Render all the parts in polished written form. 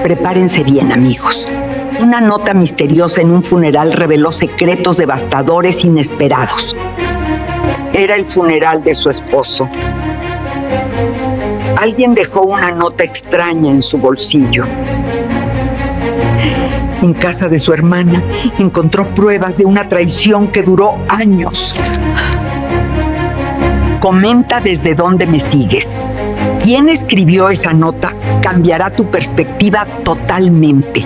Prepárense bien, amigos. Una nota misteriosa en un funeral reveló secretos devastadores inesperados. Era el funeral de su esposo. Alguien dejó una nota extraña en su bolsillo. En casa de su hermana encontró pruebas de una traición que duró años. Comenta desde dónde me sigues. ¿Quién escribió esa nota? Cambiará tu perspectiva totalmente.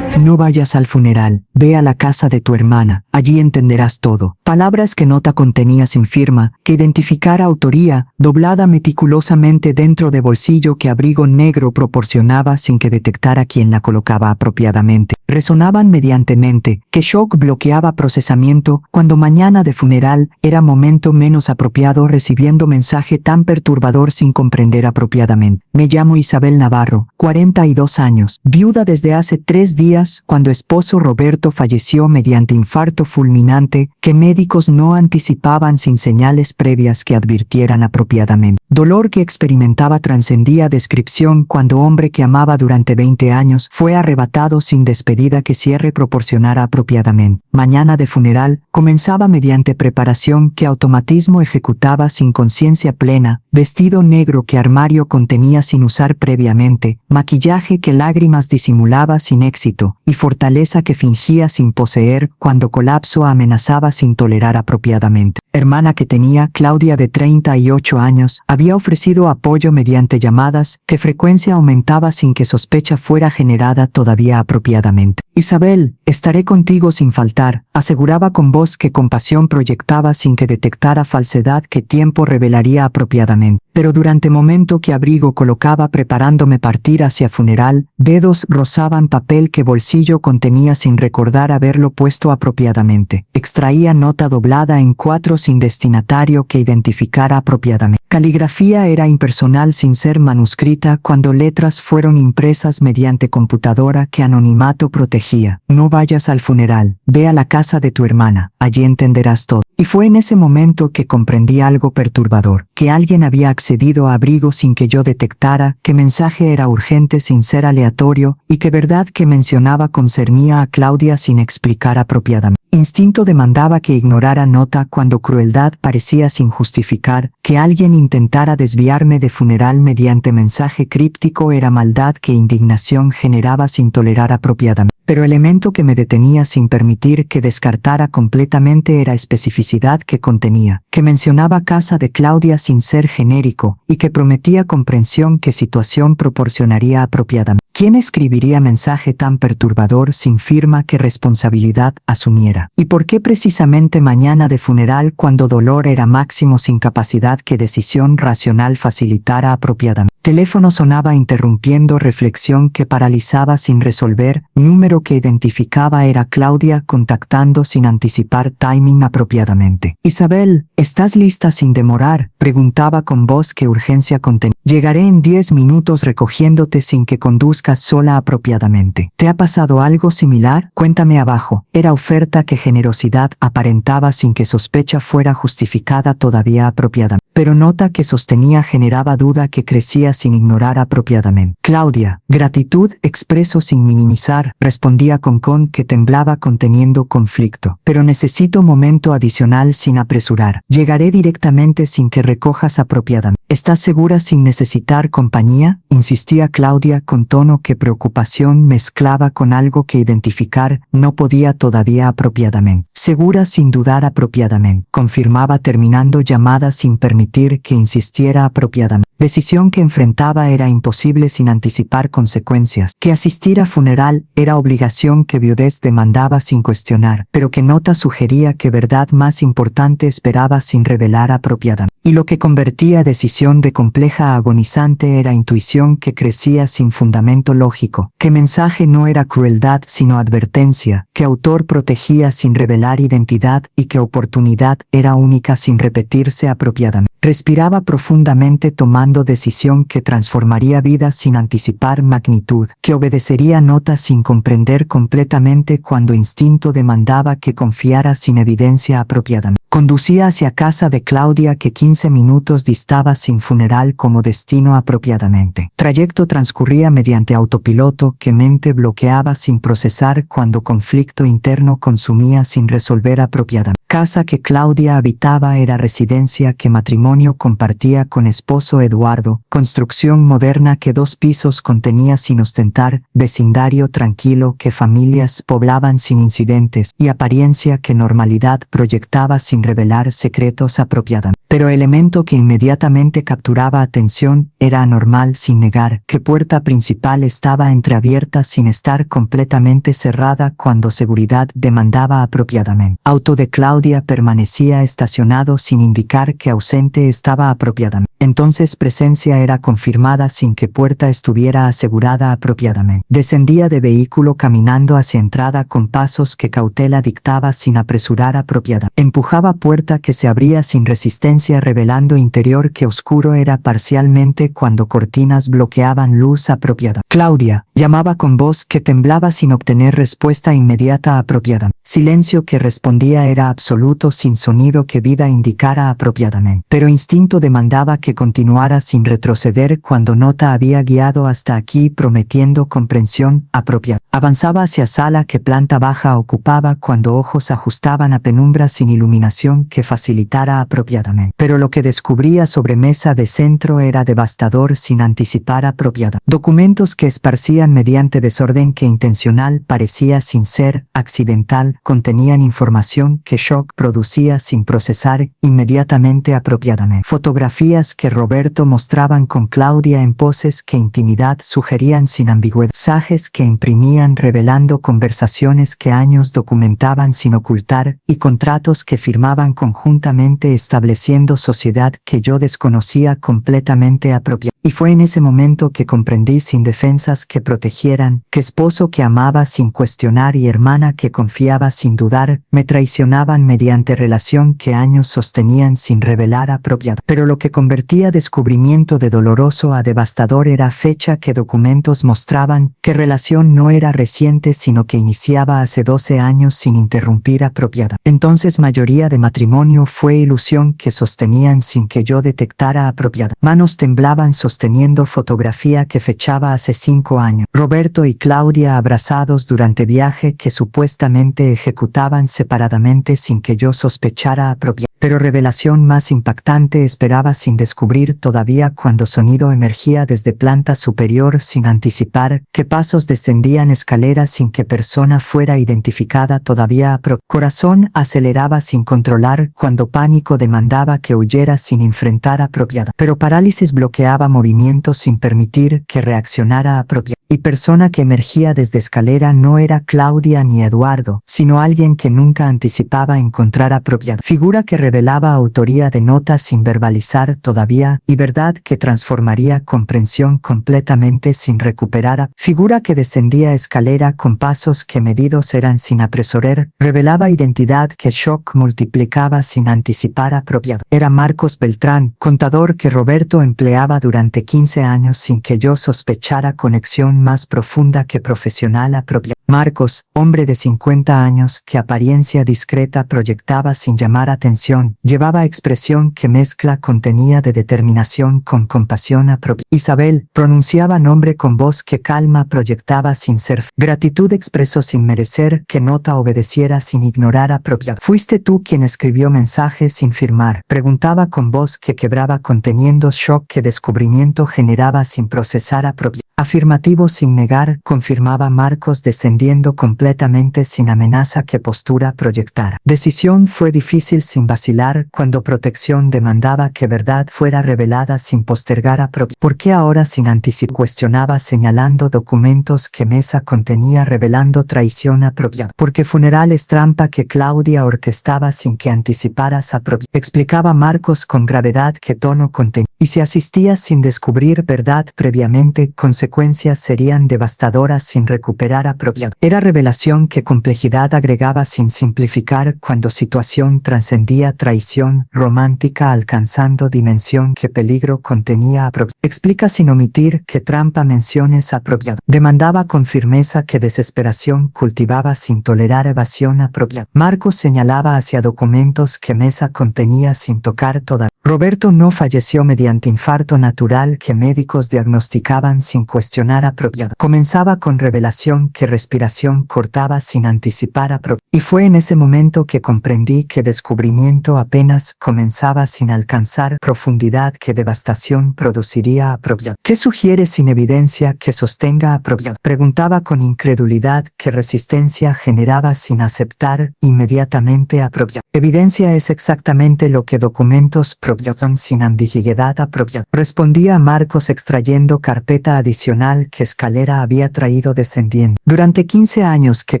No vayas al funeral, ve a la casa de tu hermana, allí entenderás todo. Palabras que nota contenía sin firma, que identificara autoría, doblada meticulosamente dentro de bolsillo que abrigo negro proporcionaba sin que detectara quién la colocaba apropiadamente. Resonaban mediantemente, que shock bloqueaba procesamiento, cuando mañana de funeral era momento menos apropiado recibiendo mensaje tan perturbador sin comprender apropiadamente. Me llamo Isabel Navarro, 42 años, viuda desde hace 3 días, cuando esposo Roberto falleció mediante infarto fulminante que médicos no anticipaban sin señales previas que advirtieran apropiadamente. Dolor que experimentaba trascendía descripción cuando hombre que amaba durante 20 años fue arrebatado sin despedida que cierre proporcionara apropiadamente. Mañana de funeral comenzaba mediante preparación que automatismo ejecutaba sin conciencia plena, vestido negro que armario contenía sin usar previamente, maquillaje que lágrimas disimulaba sin éxito, y fortaleza que fingía sin poseer cuando colapso amenazaba sin tolerar apropiadamente. Hermana que tenía, Claudia de 38 años, había ofrecido apoyo mediante llamadas, que frecuencia aumentaba sin que sospecha fuera generada todavía apropiadamente. Isabel, estaré contigo sin faltar, aseguraba con voz que compasión proyectaba sin que detectara falsedad que tiempo revelaría apropiadamente. Pero durante momento que abrigo colocaba preparándome partir hacia funeral, dedos rozaban papel que bolsillo contenía sin recordar haberlo puesto apropiadamente. Extraía nota doblada en 4 sin destinatario que identificara apropiadamente. Caligrafía era impersonal sin ser manuscrita cuando letras fueron impresas mediante computadora que anonimato protegía. No vayas al funeral, ve a la casa de tu hermana, allí entenderás todo. Y fue en ese momento que comprendí algo perturbador, que alguien había accedido a abrigo sin que yo detectara, que mensaje era urgente sin ser aleatorio, y que verdad que mencionaba concernía a Claudia sin explicar apropiadamente. Instinto demandaba que ignorara nota cuando crueldad parecía sin justificar, que alguien intentara desviarme de funeral mediante mensaje críptico era maldad que indignación generaba sin tolerar apropiadamente. Pero elemento que me detenía sin permitir que descartara completamente era especificidad que contenía, que mencionaba casa de Claudia sin ser genérico, y que prometía comprensión que situación proporcionaría apropiadamente. ¿Quién escribiría mensaje tan perturbador sin firma que responsabilidad asumiera? ¿Y por qué precisamente mañana de funeral cuando dolor era máximo sin capacidad que decisión racional facilitara apropiadamente? Teléfono sonaba interrumpiendo reflexión que paralizaba sin resolver, número que identificaba era Claudia contactando sin anticipar timing apropiadamente. Isabel, ¿estás lista sin demorar? Preguntaba con voz que urgencia contenía. Llegaré en 10 minutos recogiéndote sin que conduzcas sola apropiadamente. ¿Te ha pasado algo similar? Cuéntame abajo. Era oferta que generosidad aparentaba sin que sospecha fuera justificada todavía apropiadamente. Pero nota que sostenía generaba duda que crecía sin ignorar apropiadamente. Claudia, gratitud expreso sin minimizar, respondía con que temblaba conteniendo conflicto. Pero necesito momento adicional sin apresurar. Llegaré directamente sin que recojas apropiadamente. ¿Estás segura sin necesitar compañía? Insistía Claudia con tono que preocupación mezclaba con algo que identificar no podía todavía apropiadamente. Segura sin dudar apropiadamente, confirmaba terminando llamada sin permitir que insistiera apropiadamente. Decisión que enfrentaba era imposible sin anticipar consecuencias, que asistir a funeral era obligación que viudez demandaba sin cuestionar, pero que nota sugería que verdad más importante esperaba sin revelar apropiadamente. Y lo que convertía decisión de compleja a agonizante era intuición que crecía sin fundamento lógico, que mensaje no era crueldad sino advertencia, que autor protegía sin revelar identidad y que oportunidad era única sin repetirse apropiadamente. Respiraba profundamente tomando decisión que transformaría vidas sin anticipar magnitud, que obedecería notas sin comprender completamente cuando instinto demandaba que confiara sin evidencia apropiada. Conducía hacia casa de Claudia que 15 minutos distaba sin funeral como destino apropiadamente. Trayecto transcurría mediante autopiloto que mente bloqueaba sin procesar cuando conflicto interno consumía sin resolver apropiadamente. Casa que Claudia habitaba era residencia que matrimonio compartía con esposo Eduardo, construcción moderna que 2 pisos contenía sin ostentar, vecindario tranquilo que familias poblaban sin incidentes y apariencia que normalidad proyectaba sin revelar secretos apropiadamente. Pero elemento que inmediatamente capturaba atención era anormal sin negar que puerta principal estaba entreabierta sin estar completamente cerrada cuando seguridad demandaba apropiadamente. Auto de Claudia permanecía estacionado sin indicar que ausente estaba apropiadamente. Entonces presencia era confirmada sin que puerta estuviera asegurada apropiadamente. Descendía de vehículo caminando hacia entrada con pasos que cautela dictaba sin apresurar apropiadamente. Empujaba puerta que se abría sin resistencia revelando interior que oscuro era parcialmente cuando cortinas bloqueaban luz apropiada. Claudia llamaba con voz que temblaba sin obtener respuesta inmediata apropiada. Silencio que respondía era absoluto sin sonido que vida indicara apropiadamente. Pero instinto demandaba que continuara sin retroceder cuando nota había guiado hasta aquí prometiendo comprensión apropiada. Avanzaba hacia sala que planta baja ocupaba cuando ojos ajustaban a penumbra sin iluminación que facilitara apropiadamente. Pero lo que descubría sobre mesa de centro era devastador sin anticipar apropiada. Documentos que esparcían mediante desorden que intencional parecía sin ser accidental, contenían información que shock producía sin procesar inmediatamente apropiadamente. Fotografías que Roberto mostraban con Claudia en poses que intimidad sugerían sin ambigüedad. Mensajes que imprimían revelando conversaciones que años documentaban sin ocultar y contratos que firmaban conjuntamente estableciendo sociedad que yo desconocía completamente apropiada. Y fue en ese momento que comprendí sin defensas que protegieran, que esposo que amaba sin cuestionar y hermana que confiaba sin dudar, me traicionaban mediante relación que años sostenían sin revelar apropiada. Pero lo que convertía descubrimiento de doloroso a devastador era fecha que documentos mostraban, que relación no era reciente sino que iniciaba hace 12 años sin interrumpir apropiada. Entonces mayoría de matrimonio fue ilusión que sostenían sin que yo detectara apropiada. Manos temblaban sosteniendo fotografía que fechaba hace 5 años. Roberto y Claudia abrazados durante viaje que supuestamente ejecutaban separadamente sin que yo sospechara apropiada. Pero revelación más impactante esperaba sin descubrir todavía cuando sonido emergía desde planta superior sin anticipar, que pasos descendían escaleras sin que persona fuera identificada todavía corazón aceleraba sin controlar cuando pánico demandaba que huyera sin enfrentar apropiada. Pero parálisis bloqueaba movimientos sin permitir que reaccionara apropiada. Y persona que emergía desde escalera no era Claudia ni Eduardo, sino alguien que nunca anticipaba encontrar apropiada. Figura que revelaba autoría de notas sin verbalizar todavía y verdad que transformaría comprensión completamente sin recuperar. Figura que descendía escalera con pasos que medidos eran sin apresurar, revelaba identidad que shock multiplicaba sin anticipar apropiada. Era Marcos Beltrán, contador que Roberto empleaba durante 15 años sin que yo sospechara conexión más profunda que profesional apropiada. Marcos, hombre de 50 años que apariencia discreta proyectaba sin llamar atención, llevaba expresión que mezcla contenía de determinación con compasión apropiada. Isabel, pronunciaba nombre con voz que calma proyectaba sin ser. Gratitud expresó sin merecer que nota obedeciera sin ignorar apropiada. Fuiste tú quien escribió mensajes sin firmar, preguntaba con voz que quebraba conteniendo shock que descubrimiento generaba sin procesar apropiada. Afirmativo sin negar, confirmaba Marcos descendiendo completamente sin amenaza que postura proyectara. Decisión fue difícil sin vacilar cuando protección demandaba que verdad fuera revelada sin postergar apropiada. ¿Por qué ahora sin anticipar? Cuestionaba señalando documentos que mesa contenía revelando traición apropiada. Porque funeral es trampa que Claudia orquestaba sin que anticiparas apropiada. Explicaba Marcos con gravedad que tono contenía. Y si asistías sin descubrir verdad previamente, consecuencia consecuencias serían devastadoras sin recuperar a propiedad. Era revelación que complejidad agregaba sin simplificar cuando situación trascendía traición romántica alcanzando dimensión que peligro contenía a propiedad. Explica sin omitir que trampa menciones a propiedad. Demandaba con firmeza que desesperación cultivaba sin tolerar evasión a propiedad. Marcos señalaba hacia documentos que Mesa contenía sin tocar todavía. Roberto no falleció mediante infarto natural que médicos diagnosticaban sin cuestionar a propiedad. Comenzaba con revelación que respiración cortaba sin anticipar a propiedad. Y fue en ese momento que comprendí que descubrimiento apenas comenzaba sin alcanzar profundidad que devastación produciría a propiedad. ¿Qué sugiere sin evidencia que sostenga a propiedad? Preguntaba con incredulidad que resistencia generaba sin aceptar inmediatamente a propiedad. Evidencia es exactamente lo que documentos propiedad sin ambigüedad a propiedad. Respondía Marcos extrayendo carpeta adicional que Escalera había traído descendiendo. Durante 15 años que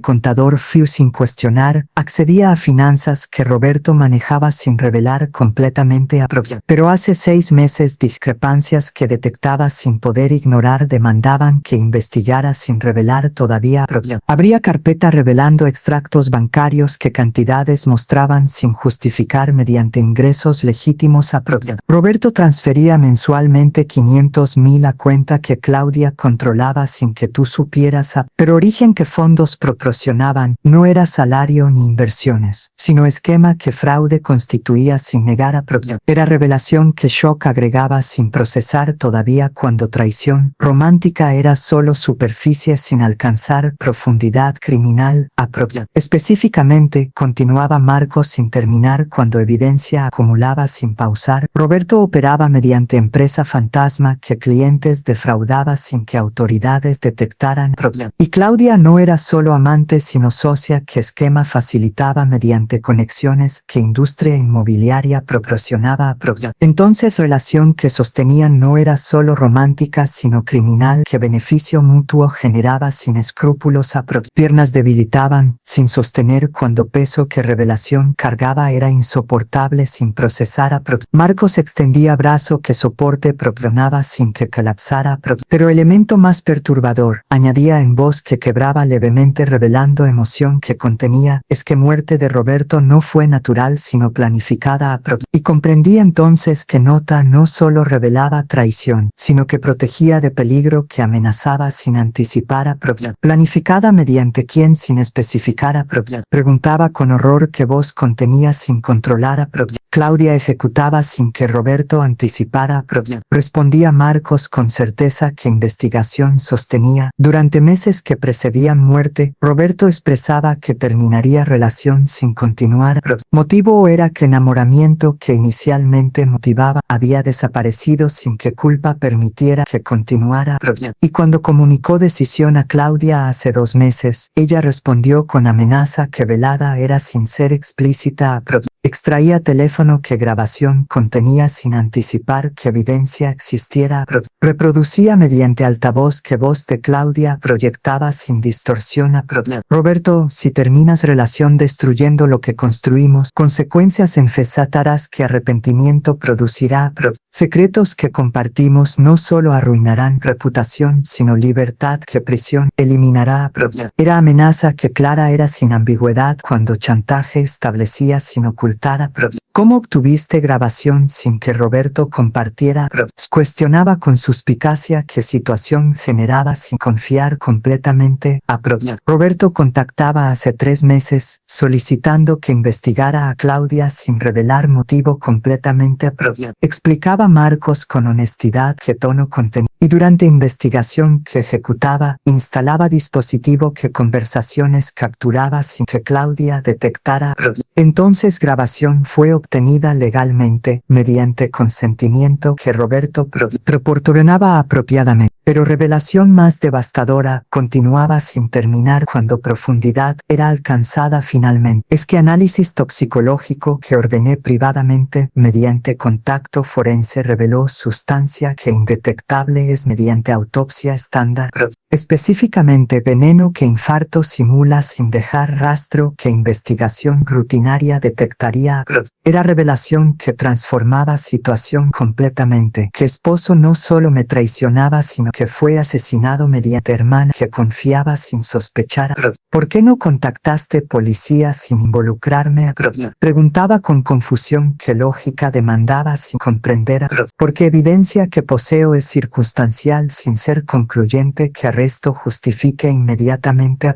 contador fui sin cuestionar, accedía a finanzas que Roberto manejaba sin revelar completamente a propiedad. Pero hace 6 meses discrepancias que detectaba sin poder ignorar demandaban que investigara sin revelar todavía a propiedad. Habría carpeta revelando extractos bancarios que cantidades mostraban sin justificar mediante ingresos legítimos a propiedad. Roberto transfería mensualmente 500,000 a cuenta que Claudia controlaba sin que tú supieras pero origen que fondos proporcionaban no era salario ni inversiones, sino esquema que fraude constituía sin negar a propiedad. Era revelación que shock agregaba sin procesar todavía cuando traición romántica era solo superficie sin alcanzar profundidad criminal a propiedad. Específicamente, continuaba Marcos sin terminar cuando evidencia acumulaba sin pausar. Roberto operaba mediante empresa fantasma que clientes defraudaba sin que autoridades detectaran propiedad. Y Claudia no era solo amante sino socia que esquema facilitaba mediante conexiones que industria inmobiliaria proporcionaba a propiedad. Entonces relación que sostenían no era solo romántica sino criminal que beneficio mutuo generaba sin escrúpulos a propiedad. Piernas debilitaban sin sostener cuando peso que revelación cargaba era insoportable sin procesar a propiedad. Marcos extendía brazo que soporte propionaba sin que colapsara a propiedad. Pero elemento más perturbador, añadía en voz que quebraba levemente revelando emoción que contenía, es que muerte de Roberto no fue natural sino planificada a propiedad. Y comprendí entonces que nota no solo revelaba traición, sino que protegía de peligro que amenazaba sin anticipar a propiedad. Planificada mediante quién sin especificar a propiedad. Preguntaba con horror que voz contenía sin controlar a propiedad. Claudia ejecutaba sin que Roberto anticipara a propiedad. Respondía Marcos con certeza que investigación sostenía. Durante meses que precedían muerte, Roberto expresaba que terminaría relación sin continuar a propiedad. Motivo era que enamoramiento que inicialmente motivaba había desaparecido sin que culpa permitiera que continuara a propiedad. Y cuando comunicó decisión a Claudia hace 2 meses, ella respondió con amenaza que velada era sin ser explícita a propiedad. Extraía teléfono que grabación contenía sin anticipar que evidencia existiera. Reproducía mediante altavoz que voz de Claudia proyectaba sin distorsión a propiedad. Roberto, si terminas relación destruyendo lo que construimos, consecuencias enfesatarás que arrepentimiento producirá a propiedad. Secretos que compartimos no solo arruinarán reputación, sino libertad que prisión eliminará a propiedad. Era amenaza que clara era sin ambigüedad cuando chantaje establecía sin ocultar a propiedad. ¿Cómo obtuviste grabación sin que Roberto compartiera? Cuestionaba con suspicacia qué situación generaba sin confiar completamente a propiedad. Roberto contactaba hace 3 meses solicitando que investigara a Claudia sin revelar motivo completamente a propiedad. Explicaba Marcos con honestidad qué tono contenía. Y durante investigación que ejecutaba, instalaba dispositivo que conversaciones capturaba sin que Claudia detectara. Entonces grabación fue obtenida legalmente mediante consentimiento que Roberto proporcionaba apropiadamente. Pero revelación más devastadora continuaba sin terminar cuando profundidad era alcanzada finalmente. Es que análisis toxicológico que ordené privadamente mediante contacto forense reveló sustancia que indetectable es mediante autopsia estándar. Específicamente veneno que infarto simula sin dejar rastro que investigación rutinaria detectaría. Era revelación que transformaba situación completamente. Que esposo no solo me traicionaba sino que que fue asesinado mediante hermana que confiaba sin sospechar. ¿Por qué no contactaste policía sin involucrarme? Preguntaba con confusión que lógica demandaba sin comprender. Porque evidencia que poseo es circunstancial sin ser concluyente que arresto justifique inmediatamente.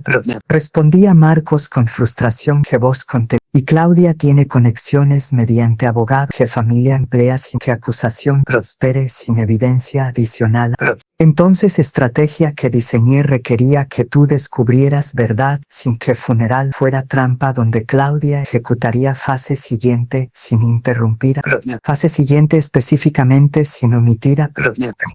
Respondía Marcos con frustración que vos conté. Y Claudia tiene conexiones mediante abogado que familia emplea sin que acusación prospere sin evidencia adicional. Entonces estrategia que diseñé requería que tú descubrieras verdad sin que funeral fuera trampa donde Claudia ejecutaría fase siguiente sin interrumpir. Fase siguiente específicamente sin omitir.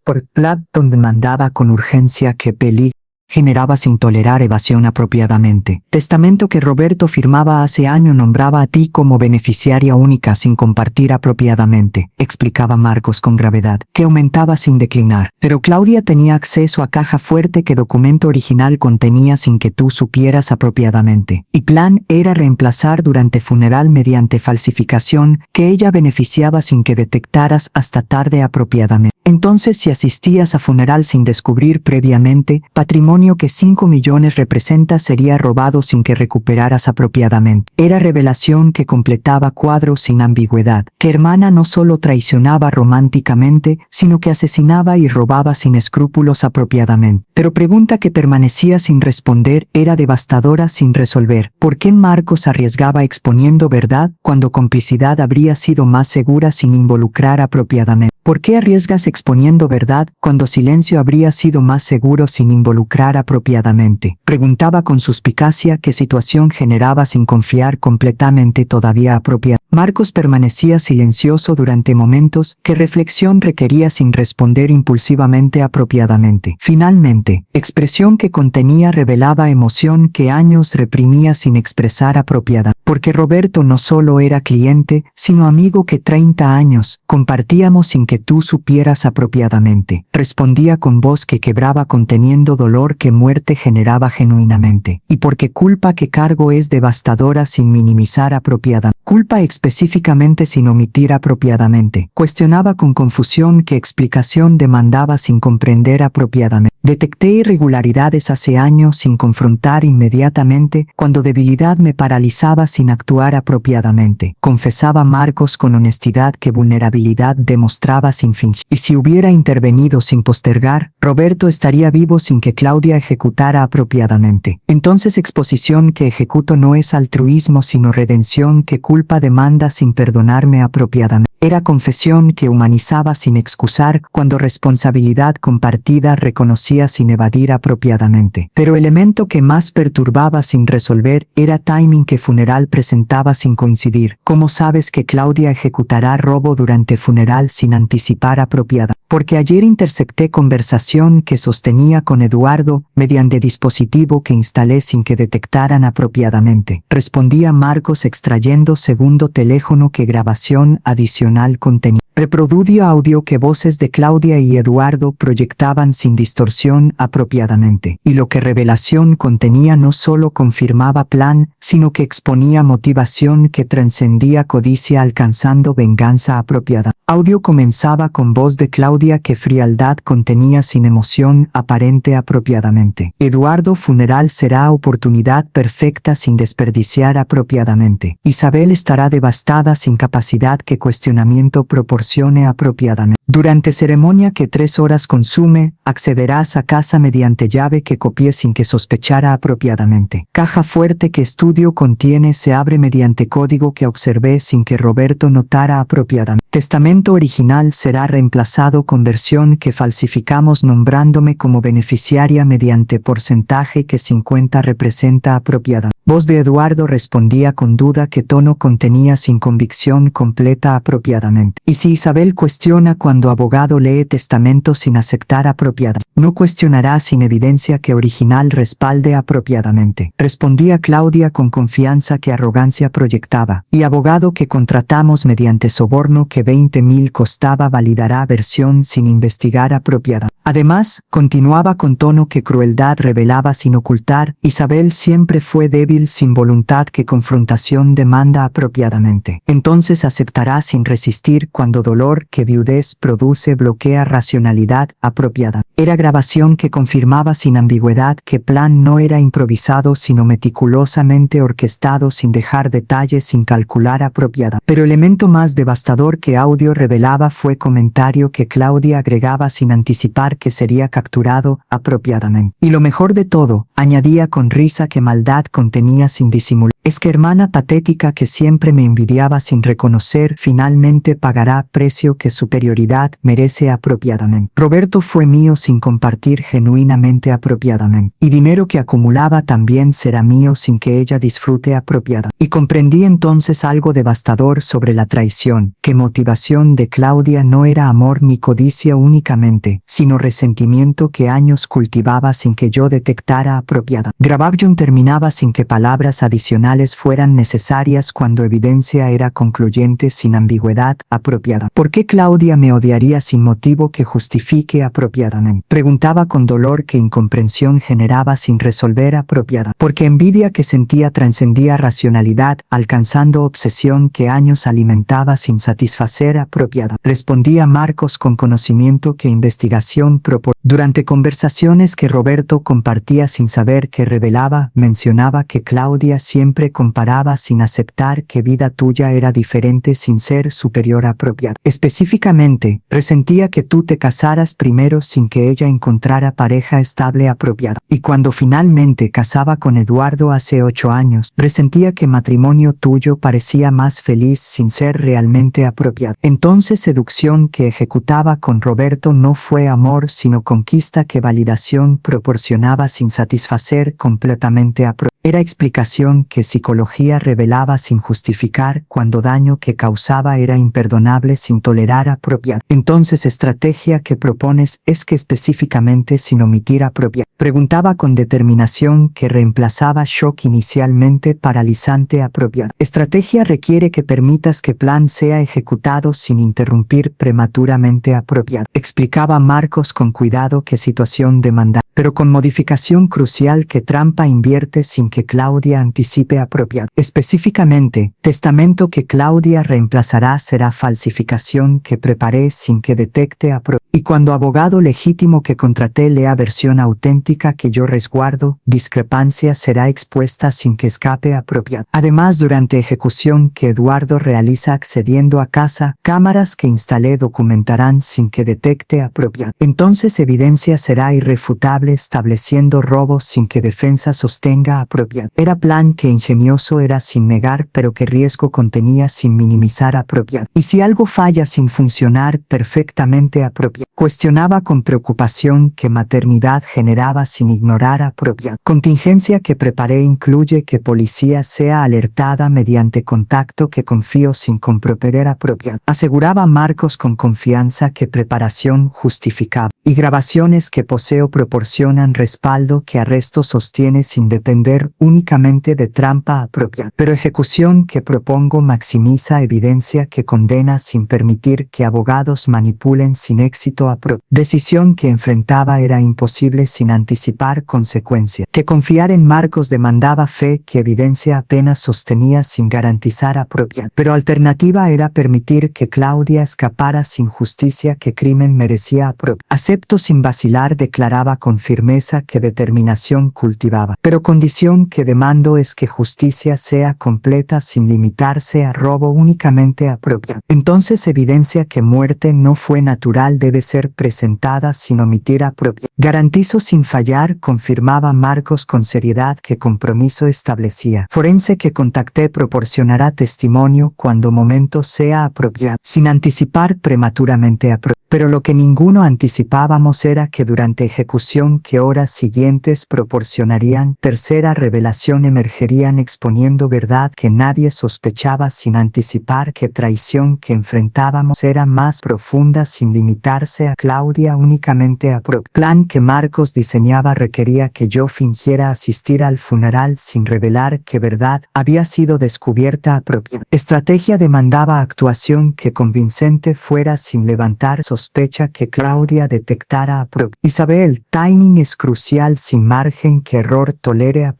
Por plan donde mandaba con urgencia que peligro generaba sin tolerar evasión apropiadamente. Testamento que Roberto firmaba hace año nombraba a ti como beneficiaria única sin compartir apropiadamente, explicaba Marcos con gravedad, que aumentaba sin declinar. Pero Claudia tenía acceso a caja fuerte que documento original contenía sin que tú supieras apropiadamente. Y plan era reemplazar durante funeral mediante falsificación que ella beneficiaba sin que detectaras hasta tarde apropiadamente. Entonces, si asistías a funeral sin descubrir previamente, patrimonio que 5 millones representa sería robado sin que recuperaras apropiadamente. Era revelación que completaba cuadros sin ambigüedad, que hermana no solo traicionaba románticamente, sino que asesinaba y robaba sin escrúpulos apropiadamente. Pero pregunta que permanecía sin responder era devastadora sin resolver. ¿Por qué Marcos arriesgaba exponiendo verdad cuando complicidad habría sido más segura sin involucrar apropiadamente? ¿Por qué arriesgas exponiendo verdad cuando silencio habría sido más seguro sin involucrar apropiadamente? Preguntaba con suspicacia qué situación generaba sin confiar completamente todavía apropiada. Marcos permanecía silencioso durante momentos que reflexión requería sin responder impulsivamente apropiadamente. Finalmente, expresión que contenía revelaba emoción que años reprimía sin expresar apropiada. Porque Roberto no solo era cliente, sino amigo que 30 años compartíamos sin que tú supieras apropiadamente. Respondía con voz que quebraba conteniendo dolor que muerte generaba genuinamente. Y porque culpa que cargo es devastadora sin minimizar apropiadamente. Culpa específicamente sin omitir apropiadamente. Cuestionaba con confusión que explicación demandaba sin comprender apropiadamente. Detecté irregularidades hace años sin confrontar inmediatamente cuando debilidad me paralizaba sin actuar apropiadamente. Confesaba Marcos con honestidad que vulnerabilidad demostraba sin fingir. Y si hubiera intervenido sin postergar, Roberto estaría vivo sin que Claudia ejecutara apropiadamente. Entonces exposición que ejecuto no es altruismo sino redención que culpa demanda sin perdonarme apropiadamente. Era confesión que humanizaba sin excusar cuando responsabilidad compartida reconocía sin evadir apropiadamente. Pero elemento que más perturbaba sin resolver era timing que funeral presentaba sin coincidir. ¿Cómo sabes que Claudia ejecutará robo durante funeral sin anticipar apropiada? Porque ayer intersecté conversación que sostenía con Eduardo mediante dispositivo que instalé sin que detectaran apropiadamente. Respondía Marcos extrayendo segundo teléfono que grabación adicional contenía. Reprodujo audio que voces de Claudia y Eduardo proyectaban sin distorsión apropiadamente. Y lo que revelación contenía no solo confirmaba plan, sino que exponía motivación que trascendía codicia alcanzando venganza apropiada. Audio comenzaba con voz de Claudia que frialdad contenía sin emoción aparente apropiadamente. Eduardo funeral será oportunidad perfecta sin desperdiciar apropiadamente. Isabel estará devastada sin capacidad que cuestionamiento proporcione apropiadamente. Durante ceremonia que 3 horas consume, accederás a casa mediante llave que copié sin que sospechara apropiadamente. Caja fuerte que estudio contiene se abre mediante código que observé sin que Roberto notara apropiadamente. Testamento original será reemplazado con versión que falsificamos nombrándome como beneficiaria mediante porcentaje que 50 representa apropiadamente. Voz de Eduardo respondía con duda que tono contenía sin convicción completa apropiadamente. Y si Isabel cuestiona cuando abogado lee testamento sin aceptar apropiadamente, no cuestionará sin evidencia que original respalde apropiadamente. Respondía Claudia con confianza que arrogancia proyectaba. Y abogado que contratamos mediante soborno que 20.000 costaba validará versión sin investigar apropiadamente. Además, continuaba con tono que crueldad revelaba sin ocultar, Isabel siempre fue débil sin voluntad que confrontación demanda apropiadamente. Entonces aceptará sin resistir cuando dolor que viudez produce bloquea racionalidad apropiada. Era grabación que confirmaba sin ambigüedad que plan no era improvisado sino meticulosamente orquestado sin dejar detalles sin calcular apropiadamente. Pero el elemento más devastador que audio revelaba fue comentario que Claudia agregaba sin anticipar que sería capturado apropiadamente. Y lo mejor de todo, añadía con risa que maldad contenía sin disimular. Es que hermana patética que siempre me envidiaba sin reconocer, finalmente pagará precio que superioridad merece apropiadamente. Roberto fue mío sin compartir genuinamente apropiadamente. Y dinero que acumulaba también será mío sin que ella disfrute apropiadamente. Y comprendí entonces algo devastador sobre la traición, que motivación de Claudia no era amor ni codicia únicamente, sino resentimiento que años cultivaba sin que yo detectara apropiadamente. Grabación terminaba sin que palabras adicionales fueran necesarias cuando evidencia era concluyente sin ambigüedad apropiada. ¿Por qué Claudia me odiaría sin motivo que justifique apropiadamente? Preguntaba con dolor que incomprensión generaba sin resolver apropiada. Porque envidia que sentía trascendía racionalidad, alcanzando obsesión que años alimentaba sin satisfacer apropiada. Respondía Marcos con conocimiento que investigación proporcionaba. Durante conversaciones que Roberto compartía sin saber que revelaba, mencionaba que Claudia siempre comparaba sin aceptar que vida tuya era diferente sin ser superior apropiada. Específicamente, resentía que tú te casaras primero sin que ella encontrara pareja estable apropiada. Y cuando finalmente casaba con Eduardo hace 8 años, resentía que matrimonio tuyo parecía más feliz sin ser realmente apropiado. Entonces seducción que ejecutaba con Roberto no fue amor sino conquista que validación proporcionaba sin satisfacer completamente apropiado. Era explicación que psicología revelaba sin justificar cuando daño que causaba era imperdonable sin tolerar apropiado. Entonces estrategia que propones es que específicamente sin omitir apropiado. Preguntaba con determinación que reemplazaba shock inicialmente paralizante apropiado. Estrategia requiere que permitas que plan sea ejecutado sin interrumpir prematuramente apropiado. Explicaba Marcos con cuidado que situación demanda, pero con modificación crucial que trampa invierte sin que Claudia anticipe apropiado. Específicamente, testamento que Claudia reemplazará será falsificación que preparé sin que detecte apropiado. Y cuando abogado legítimo que contraté lea versión auténtica que yo resguardo, discrepancia será expuesta sin que escape apropiado. Además, durante ejecución que Eduardo realiza accediendo a casa, cámaras que instalé documentarán sin que detecte apropiado. Entonces evidencia será irrefutable estableciendo robos sin que defensa sostenga apropiado. Era plan que ingenioso era sin negar pero que riesgo contenía sin minimizar apropiado. Y si algo falla sin funcionar perfectamente apropiado. Cuestionaba con preocupación que maternidad generaba sin ignorar apropiado. Contingencia que preparé incluye que policía sea alertada mediante contacto que confío sin comprometer apropiado. Aseguraba Marcos con confianza que preparación justificaba. Y grabaciones que poseo proporcionan respaldo que arresto sostiene sin depender únicamente de trampa apropiada. Pero ejecución que propongo maximiza evidencia que condena sin permitir que abogados manipulen sin éxito apropiado. Decisión que enfrentaba era imposible sin anticipar consecuencias. Que confiar en Marcos demandaba fe que evidencia apenas sostenía sin garantizar apropiado. Pero alternativa era permitir que Claudia escapara sin justicia que crimen merecía apropiado. Acepto sin vacilar declaraba con firmeza que determinación cultivaba. Pero condición que demando es que justicia sea completa sin limitarse a robo únicamente apropiado. Entonces evidencia que muerte no fue natural debe ser presentada sin omitir apropiado. Garantizo sin fallar, confirmaba Marcos con seriedad que compromiso establecía. Forense que contacté proporcionará testimonio cuando momento sea apropiado, sin anticipar prematuramente apropiado. Pero lo que ninguno anticipábamos era que durante ejecución que horas siguientes proporcionarían tercera revelación emergerían exponiendo verdad que nadie sospechaba sin anticipar que traición que enfrentábamos era más profunda sin limitarse a Claudia únicamente a plan que Marcos diseñaba requería que yo fingiera asistir al funeral sin revelar que verdad había sido descubierta apropiada. Estrategia demandaba actuación que convincente fuera sin levantar sospechas. sospecha que Claudia detectara a Isabel, timing es crucial sin margen que error tolere a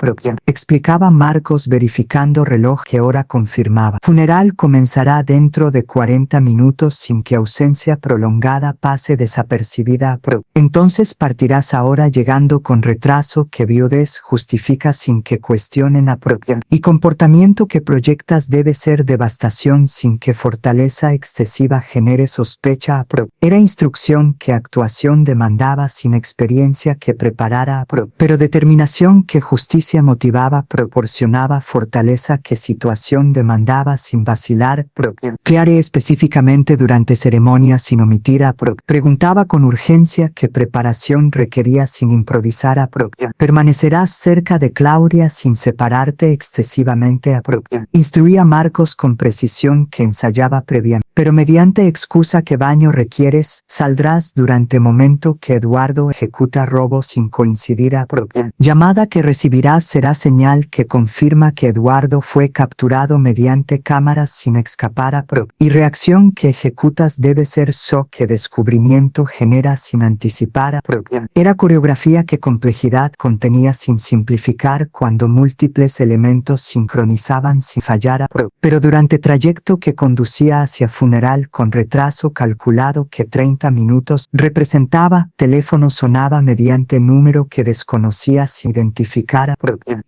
explicaba Marcos verificando reloj que hora confirmaba. Funeral comenzará dentro de 40 minutos sin que ausencia prolongada pase desapercibida a Entonces partirás ahora llegando con retraso que viudez justifica sin que cuestionen a y comportamiento que proyectas debe ser devastación sin que fortaleza excesiva genere sospecha a Era instrucción que actuación demandaba sin experiencia que preparara a pero determinación que justicia motivaba proporcionaba fortaleza que situación demandaba sin vacilar Clare específicamente durante ceremonias sin omitir a preguntaba con urgencia que preparación requería sin improvisar a Permanecerás cerca de Claudia sin separarte excesivamente a Instruía a Marcos con precisión que ensayaba previamente. Pero mediante excusa que baño requieres, saldrás durante momento que Eduardo ejecuta robo sin coincidir a Llamada que recibirás será señal que confirma que Eduardo fue capturado mediante cámaras sin escapar a y reacción que ejecutas debe ser que descubrimiento genera sin anticipar a Era coreografía que complejidad contenía sin simplificar cuando múltiples elementos sincronizaban sin fallar a pero durante trayecto que conducía hacia funeral con retraso calculado que 30 minutos representaba, teléfono sonaba mediante número que desconocía sin identificar a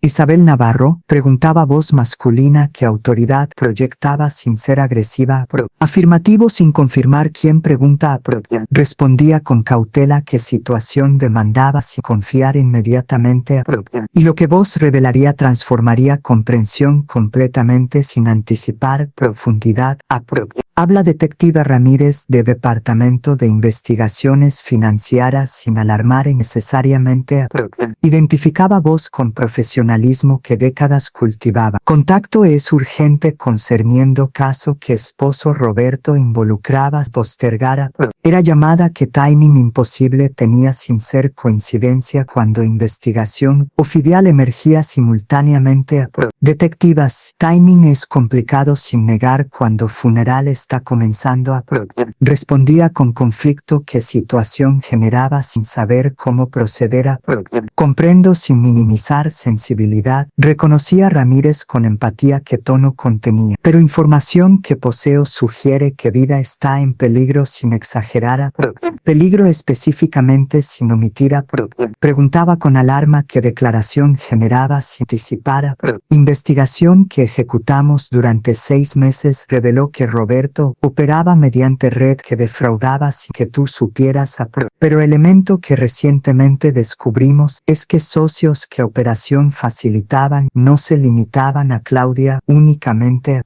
Isabel Navarro, preguntaba voz masculina que autoridad proyectaba sin ser agresiva a Afirmativo sin confirmar quién pregunta a Respondía con cautela que situación demandaba sin confiar inmediatamente a Y lo que vos revelaría transformaría comprensión completamente sin anticipar profundidad a Habla detective Ramírez de Departamento de Investigaciones Financieras sin alarmar innecesariamente a Identificaba voz con profesionalismo que décadas cultivaba. Contacto es urgente concerniendo caso que esposo Roberto involucraba postergar a Era llamada que timing imposible tenía sin ser coincidencia cuando investigación oficial emergía simultáneamente a Detectivas, timing es complicado sin negar cuando funeral está comenzando a Respondía con conflicto que situación generaba sin saber cómo proceder a Comprendo sin minimizar sensibilidad, reconocía Ramírez con empatía que tono contenía. Pero información que poseo sugiere que vida está en peligro sin exagerar a Peligro específicamente sin omitir a Preguntaba con alarma que declaración generaba sin anticipar a Investigación que ejecutamos durante 6 meses reveló que Roberto operaba mediante red que defraudaba sin que tú supieras a Pero elemento que recientemente descubrimos es que socios que operación facilitaban no se limitaban a Claudia únicamente a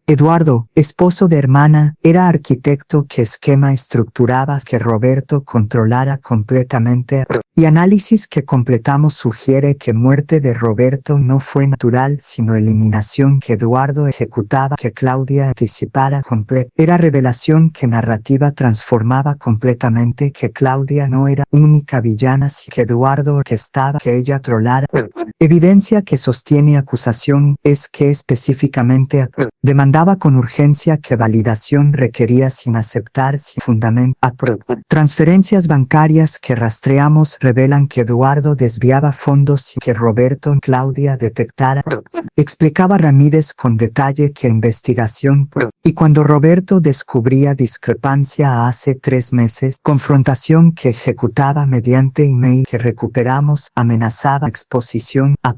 Eduardo, esposo de hermana, era arquitecto que esquema estructuraba que Roberto controlara completamente a Y análisis que completamos sugiere que muerte de Roberto no fue natural sino eliminación que Eduardo ejecutaba que Claudia anticipara Era revelación que narrativa transformaba completamente que Claudia no era única villana sino que Eduardo orquestaba que ella trolara Evidencia que sostiene acusación es que específicamente demandaba con urgencia que validación requería sin aceptar sin fundamento Transferencias bancarias que rastreamos revelan que Eduardo desviaba fondos y que Roberto y Claudia detectara Explicaba Ramírez con detalle que investigación y cuando Roberto descubría discrepancia hace 3 meses, confrontación que ejecutaba mediante email que recuperamos amenazaba exposición a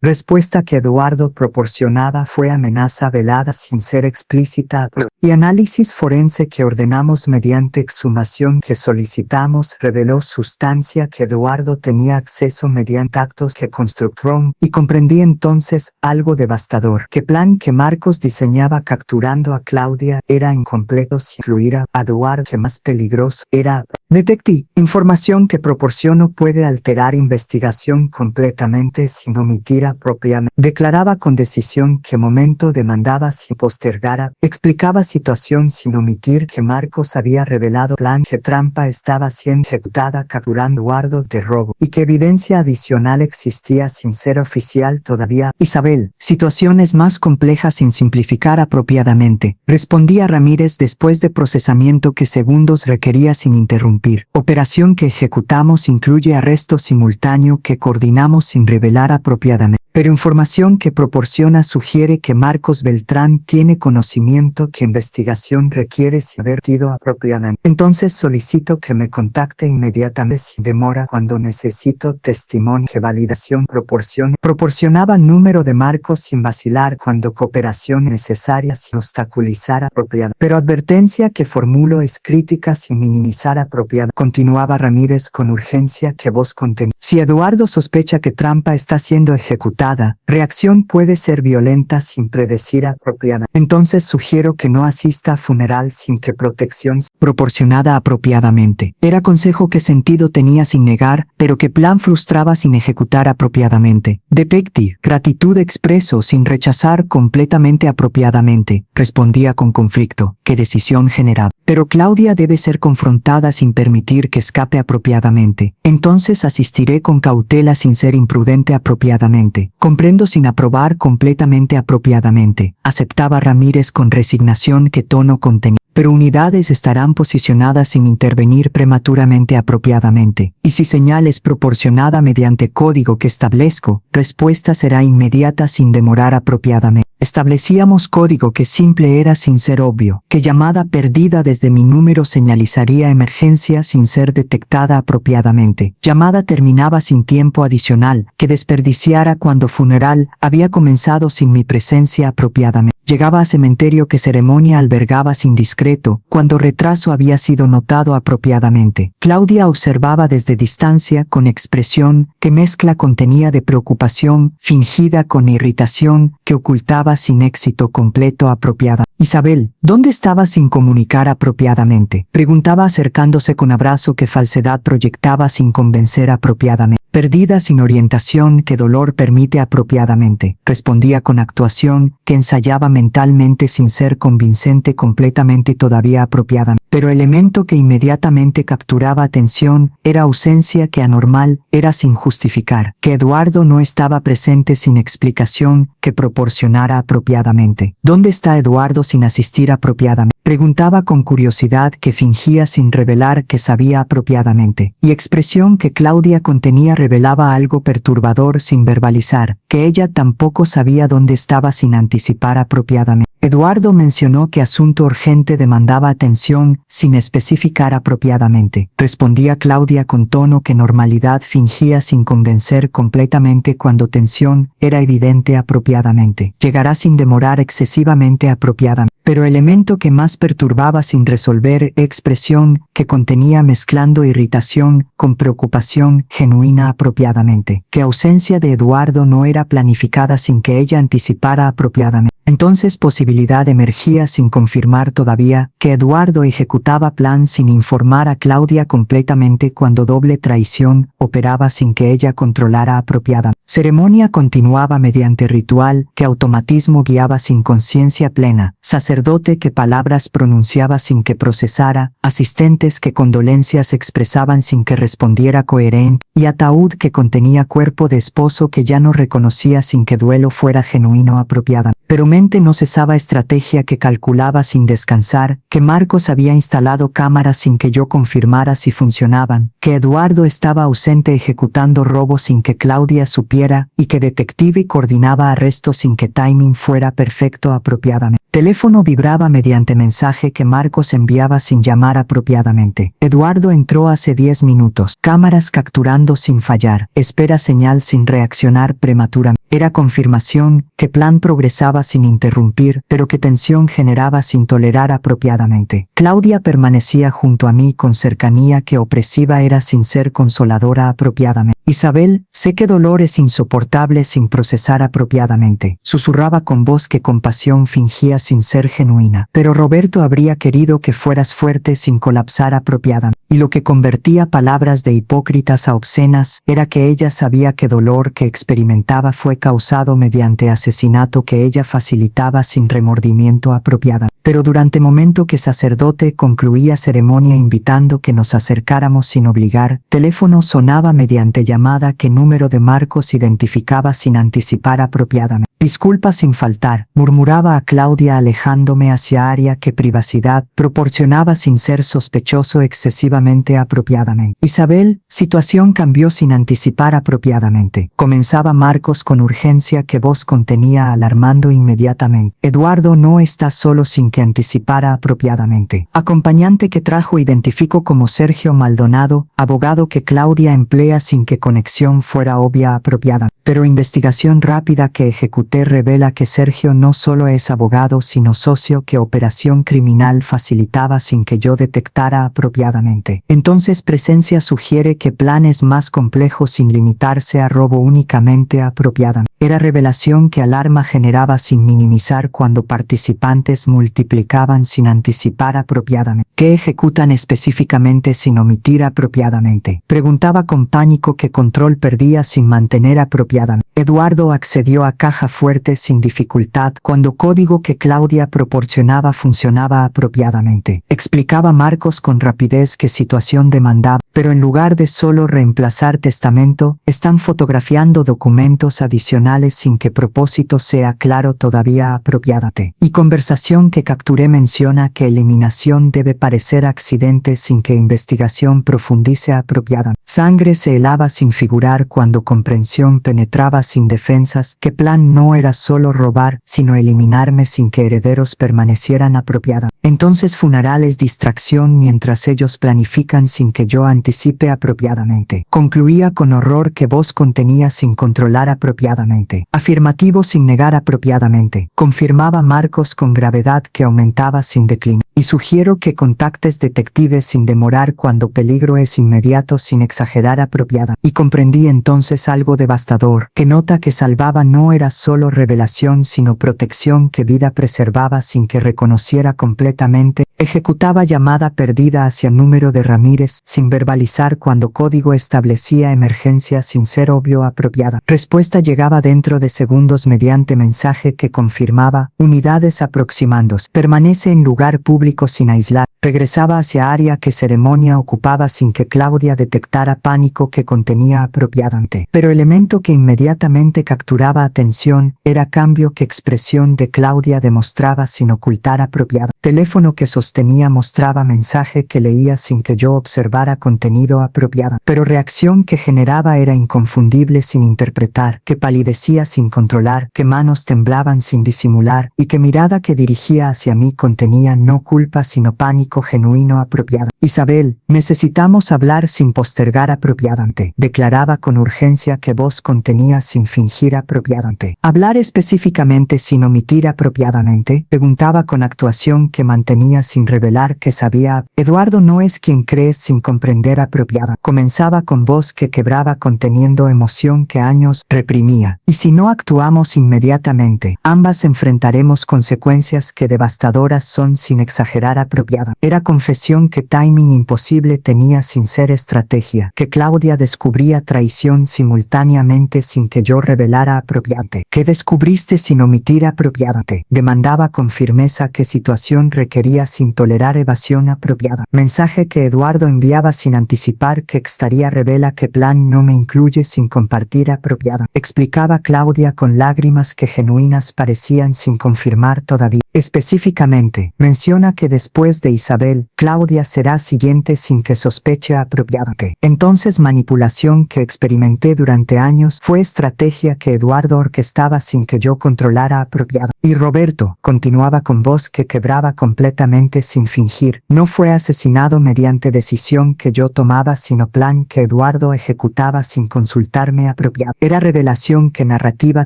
Respuesta que Eduardo proporcionaba fue amenaza velada sin ser explícita a y análisis forense que ordenamos mediante exhumación que solicitamos reveló sustancia que Eduardo tenía acceso mediante actos que construyeron y comprendí entonces algo devastador, que plan que Marcos diseñaba capturando a Claudia era incompleto sin incluir a Eduardo que más peligroso era Detective, información que proporciono puede alterar investigación completamente sin omitir apropiadamente. Declaraba con decisión qué momento demandaba si postergara. Explicaba situación sin omitir que Marcos había revelado plan que trampa estaba siendo ejecutada capturando Eduardo de robo y que evidencia adicional existía sin ser oficial todavía. Isabel, situaciones más complejas sin simplificar apropiadamente, respondía Ramírez después de procesamiento que segundos requería sin interrumpir. Operación que ejecutamos incluye arresto simultáneo que coordinamos sin revelar apropiadamente. Pero información que proporciona sugiere que Marcos Beltrán tiene conocimiento que investigación requiere sin haber sido apropiadamente. Entonces solicito que me contacte inmediatamente sin demora cuando necesito testimonio que validación proporcione. Proporcionaba número de Marcos sin vacilar cuando cooperación necesaria sin obstaculizar apropiadamente. Pero advertencia que formulo es crítica sin minimizar apropiadamente. Continuaba Ramírez con urgencia que voz contenida. Si Eduardo sospecha que trampa está siendo ejecutada, reacción puede ser violenta sin predecir apropiada. Entonces sugiero que no asista a funeral sin que protección proporcionada apropiadamente. Era consejo que sentido tenía sin negar, pero que plan frustraba sin ejecutar apropiadamente. Detective, gratitud expreso sin rechazar completamente apropiadamente, respondía con conflicto. ¿Qué decisión generaba? Pero Claudia debe ser confrontada sin permitir que escape apropiadamente. Entonces asistiré con cautela sin ser imprudente apropiadamente. Comprendo sin aprobar completamente apropiadamente. Aceptaba Ramírez con resignación que tono contenía. Pero unidades estarán posicionadas sin intervenir prematuramente apropiadamente. Y si señal es proporcionada mediante código que establezco, respuesta será inmediata sin demorar apropiadamente. Establecíamos código que simple era sin ser obvio, que llamada perdida desde mi número señalizaría emergencia sin ser detectada apropiadamente. Llamada terminaba sin tiempo adicional, que desperdiciara cuando funeral había comenzado sin mi presencia apropiadamente. Llegaba a cementerio que ceremonia albergaba sin discreto, cuando retraso había sido notado apropiadamente. Claudia observaba desde distancia con expresión que mezcla contenía de preocupación, fingida con irritación, que ocultaba sin éxito completo apropiada. Isabel, ¿dónde estaba sin comunicar apropiadamente? Preguntaba acercándose con abrazo que falsedad proyectaba sin convencer apropiadamente. Perdida sin orientación que dolor permite apropiadamente. Respondía con actuación que ensayaba mentalmente sin ser convincente completamente todavía apropiadamente. Pero elemento que inmediatamente capturaba atención era ausencia que anormal era sin justificar. Que Eduardo no estaba presente sin explicación que proporcionara apropiadamente. ¿Dónde está Eduardo sin asistir apropiadamente? Preguntaba con curiosidad que fingía sin revelar que sabía apropiadamente. Y expresión que Claudia contenía revelaba algo perturbador sin verbalizar, que ella tampoco sabía dónde estaba sin anticipar apropiadamente. Eduardo mencionó que asunto urgente demandaba atención sin especificar apropiadamente. Respondía Claudia con tono que normalidad fingía sin convencer completamente cuando tensión era evidente apropiadamente. Llegará sin demorar excesivamente apropiadamente. Pero elemento que más perturbaba sin resolver expresión que contenía mezclando irritación con preocupación genuina apropiadamente. Que ausencia de Eduardo no era planificada sin que ella anticipara apropiadamente. Entonces posibilidad emergía sin confirmar todavía que Eduardo ejecutaba plan sin informar a Claudia completamente cuando doble traición operaba sin que ella controlara apropiadamente. Ceremonia continuaba mediante ritual que automatismo guiaba sin conciencia plena, sacerdote que palabras pronunciaba sin que procesara, asistentes que condolencias expresaban sin que respondiera coherente, y ataúd que contenía cuerpo de esposo que ya no reconocía sin que duelo fuera genuino apropiadamente. Pero mente no cesaba estrategia que calculaba sin descansar, que Marcos había instalado cámaras sin que yo confirmara si funcionaban, que Eduardo estaba ausente ejecutando robo sin que Claudia supiera y que detective coordinaba arrestos sin que timing fuera perfecto apropiadamente. Teléfono vibraba mediante mensaje que Marcos enviaba sin llamar apropiadamente. Eduardo entró hace 10 minutos. Cámaras capturando sin fallar. Espera señal sin reaccionar prematuramente. Era confirmación que plan progresaba sin interrumpir, pero que tensión generaba sin tolerar apropiadamente. Claudia permanecía junto a mí con cercanía que opresiva era sin ser consoladora apropiadamente. Isabel, sé que dolor es insoportable sin procesar apropiadamente. Susurraba con voz que compasión fingía sin ser genuina. Pero Roberto habría querido que fueras fuerte sin colapsar apropiadamente. Y lo que convertía palabras de hipócritas a obscenas era que ella sabía que dolor que experimentaba fue causado mediante asesinato que ella facilitaba sin remordimiento apropiadamente. Pero durante momento que sacerdote concluía ceremonia invitando que nos acercáramos sin obligar, teléfono sonaba mediante llamada que número de Marcos identificaba sin anticipar apropiadamente. Disculpa sin faltar, murmuraba a Claudia alejándome hacia área que privacidad proporcionaba sin ser sospechoso excesivamente apropiadamente. Isabel, situación cambió sin anticipar apropiadamente. Comenzaba Marcos con urgencia que voz contenía alarmando inmediatamente. Eduardo no está solo sin que anticipara apropiadamente. Acompañante que trajo identificó como Sergio Maldonado, abogado que Claudia emplea sin que conexión fuera obvia apropiada. Pero investigación rápida que ejecuté revela que Sergio no solo es abogado sino socio que operación criminal facilitaba sin que yo detectara apropiadamente. Entonces presencia sugiere que planes más complejos sin limitarse a robo únicamente apropiadamente. Era revelación que alarma generaba sin minimizar cuando participantes multiplicaban sin anticipar apropiadamente. ¿Qué ejecutan específicamente sin omitir apropiadamente? Preguntaba con pánico que control perdía sin mantener apropiadamente. Eduardo accedió a caja fuerte sin dificultad cuando código que Claudia proporcionaba funcionaba apropiadamente. Explicaba Marcos con rapidez qué situación demandaba, pero en lugar de solo reemplazar testamento, están fotografiando documentos adicionales sin que propósito sea claro todavía apropiadamente. Y conversación que capturé menciona que eliminación debe parecer accidente sin que investigación profundice apropiadamente. Sangre se helaba sin figurar cuando comprensión penetraba sin defensas, que plan no era solo robar, sino eliminarme sin que herederos permanecieran apropiados. Entonces funerales distracción mientras ellos planifican sin que yo anticipe apropiadamente. Concluía con horror que voz contenía sin controlar apropiadamente. Afirmativo sin negar apropiadamente. Confirmaba Marcos con gravedad que aumentaba sin declinar. Y sugiero que contactes detectives sin demorar cuando peligro es inmediato sin exagerar apropiada. Y comprendí entonces algo devastador, que nota que salvaba no era solo revelación sino protección que vida preservaba sin que reconociera completamente. Ejecutaba llamada perdida hacia número de Ramírez sin verbalizar cuando código establecía emergencia sin ser obvio apropiada. Respuesta llegaba dentro de segundos mediante mensaje que confirmaba unidades aproximándose. Permanece en lugar público sin aislar. Regresaba hacia área que ceremonia ocupaba sin que Claudia detectara pánico que contenía apropiadamente. Pero elemento que inmediatamente capturaba atención era cambio que expresión de Claudia demostraba sin ocultar apropiado. Teléfono que sostenía mostraba mensaje que leía sin que yo observara contenido apropiado. Pero reacción que generaba era inconfundible sin interpretar, que palidecía sin controlar, que manos temblaban sin disimular y que mirada que dirigía hacia mí contenía no culpa sino pánico genuino apropiado. Isabel, necesitamos hablar sin postergar apropiadamente, declaraba con urgencia que voz contenía sin fingir apropiadamente. Hablar específicamente sin omitir apropiadamente, preguntaba con actuación que mantenía sin revelar que sabía. Eduardo no es quien crees sin comprender apropiada. Comenzaba con voz que quebraba conteniendo emoción que años reprimía. Y si no actuamos inmediatamente, ambas enfrentaremos consecuencias que devastadoras son sin exagerar apropiada. Era confesión que timing imposible tenía sin ser estrategia, que Claudia descubría traición simultáneamente sin que yo revelara apropiadamente. ¿Qué descubriste sin omitir apropiadamente? Demandaba con firmeza que situación requería sin tolerar evasión apropiada. Mensaje que Eduardo enviaba sin anticipar que estaría revela que plan no me incluye sin compartir apropiada. Explicaba Claudia con lágrimas que genuinas parecían sin confirmar todavía. Específicamente, menciona que después de Isabel, Claudia será siguiente sin que sospeche apropiadamente. Entonces manipulación que experimenté durante años fue estrategia que Eduardo orquestaba sin que yo controlara apropiada. Y Roberto, continuaba con voz que quebraba completamente sin fingir, no fue asesinado mediante decisión que yo tomaba sino plan que Eduardo ejecutaba sin consultarme apropiado. Era revelación que narrativa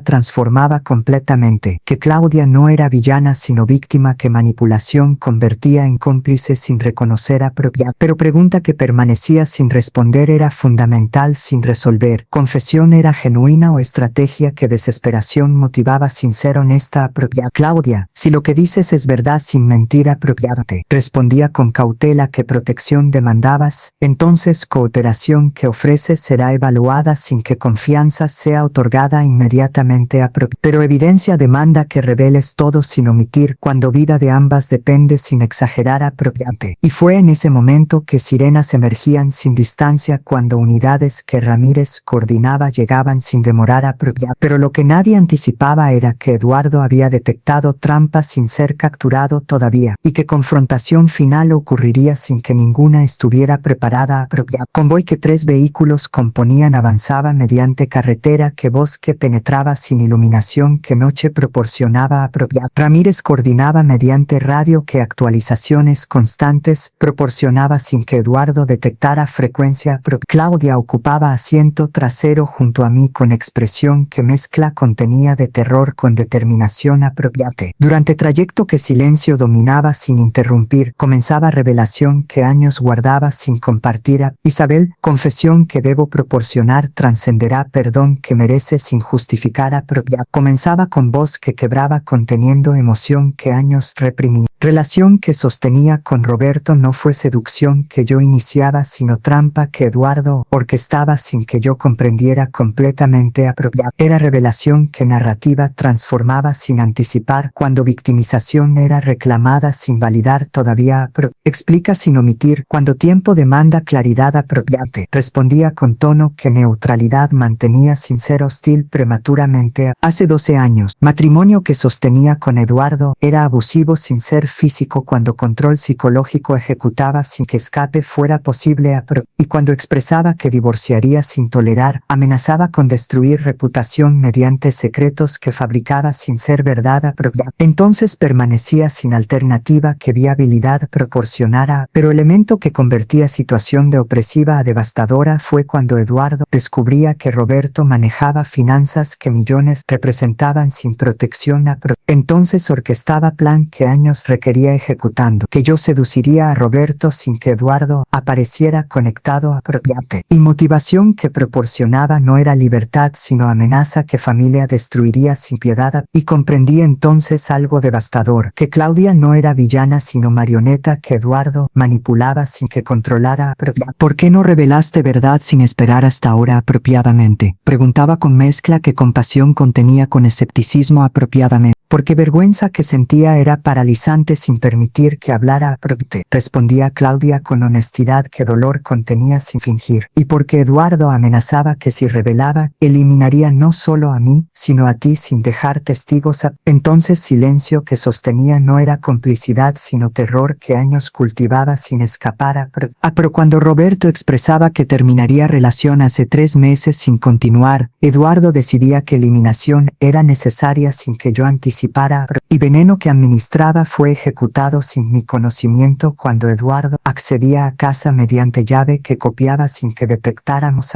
transformaba completamente, que Claudia no era villana sino sino víctima que manipulación convertía en cómplice sin reconocer apropiado. Pero pregunta que permanecía sin responder era fundamental sin resolver. ¿Confesión era genuina o estrategia que desesperación motivaba sin ser honesta apropiada? Claudia, si lo que dices es verdad sin mentir apropiarte, respondía con cautela. ¿Qué protección demandabas? Entonces cooperación que ofreces será evaluada sin que confianza sea otorgada inmediatamente apropiada. Pero evidencia demanda que reveles todo sin omitir cuando vida de ambas depende sin exagerar apropiarte. Y fue en ese momento que sirenas emergían sin distancia cuando unidades que Ramírez coordinaba llegaban sin demorar apropiado. Pero lo que nadie anticipaba era que Eduardo había detectado trampas sin ser capturado todavía y que confrontación final ocurriría sin que ninguna estuviera preparada apropiado. Convoy que 3 vehículos componían avanzaba mediante carretera que bosque penetraba sin iluminación que noche proporcionaba apropiado. Ramírez coordinaba mediante radio que actualizaciones constantes proporcionaba sin que Eduardo detectara frecuencia apropiada. Claudia ocupaba asiento trasero junto a mí con expresión que mezcla contenía de terror con determinación apropiada. Durante trayecto que silencio dominaba sin interrumpir, comenzaba revelación que años guardaba sin compartir. Isabel, confesión que debo proporcionar trascenderá perdón que merece sin justificar apropiado. Comenzaba con voz que quebraba conteniendo emoción que años reprimí. Relación que sostenía con Roberto no fue seducción que yo iniciaba sino trampa que Eduardo orquestaba sin que yo comprendiera completamente apropiado. Era revelación que narrativa transformaba sin anticipar cuando victimización era reclamada sin validar todavía explica sin omitir cuando tiempo demanda claridad apropiada. Respondía con tono que neutralidad mantenía sin ser hostil prematuramente. Hace 12 años, matrimonio que sostenía con Eduardo era abusivo sin ser físico cuando control psicológico ejecutaba sin que escape fuera posible y cuando expresaba que divorciaría sin tolerar, amenazaba con destruir reputación mediante secretos que fabricaba sin ser verdad apropiada. Entonces permanecía sin alternativa que viabilidad proporcionara, pero elemento que convertía situación de opresiva a devastadora fue cuando Eduardo descubría que Roberto manejaba finanzas que millones representaban sin protección entonces orquestaba plan que años requería ejecutando, que yo seduciría a Roberto sin que Eduardo apareciera conectado apropiadamente. Y motivación que proporcionaba no era libertad sino amenaza que familia destruiría sin piedad y comprendí entonces algo devastador, que Claudia no era villana sino marioneta que Eduardo manipulaba sin que controlara apropiadamente. ¿Por qué no revelaste verdad sin esperar hasta ahora apropiadamente? Preguntaba con mezcla que compasión contenía con escepticismo apropiadamente. Porque vergüenza que sentía era paralizante sin permitir que hablara apropiadamente. Respondía Claudia con honestidad que dolor contenía sin fingir. Y porque Eduardo amenazaba que si revelaba, eliminaría no solo a mí, sino a ti sin dejar testigos. Entonces silencio que sostenía no era complicidad sino terror que años cultivaba sin escapar pero cuando Roberto expresaba que terminaría relación hace 3 meses sin continuar, Eduardo decidía que eliminación era necesaria sin que yo anticipara y veneno que administraba fue ejecutado sin mi conocimiento cuando Eduardo accedía a casa mediante llave que copiaba sin que detectáramos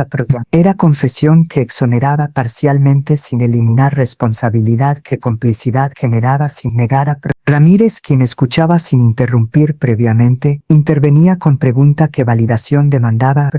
Era confesión que exoneraba parcialmente sin eliminar responsabilidad que complicidad generaba sin negar Ramírez, quien escuchaba sin interrumpir previamente, intervenía con pregunta que validación demandaba.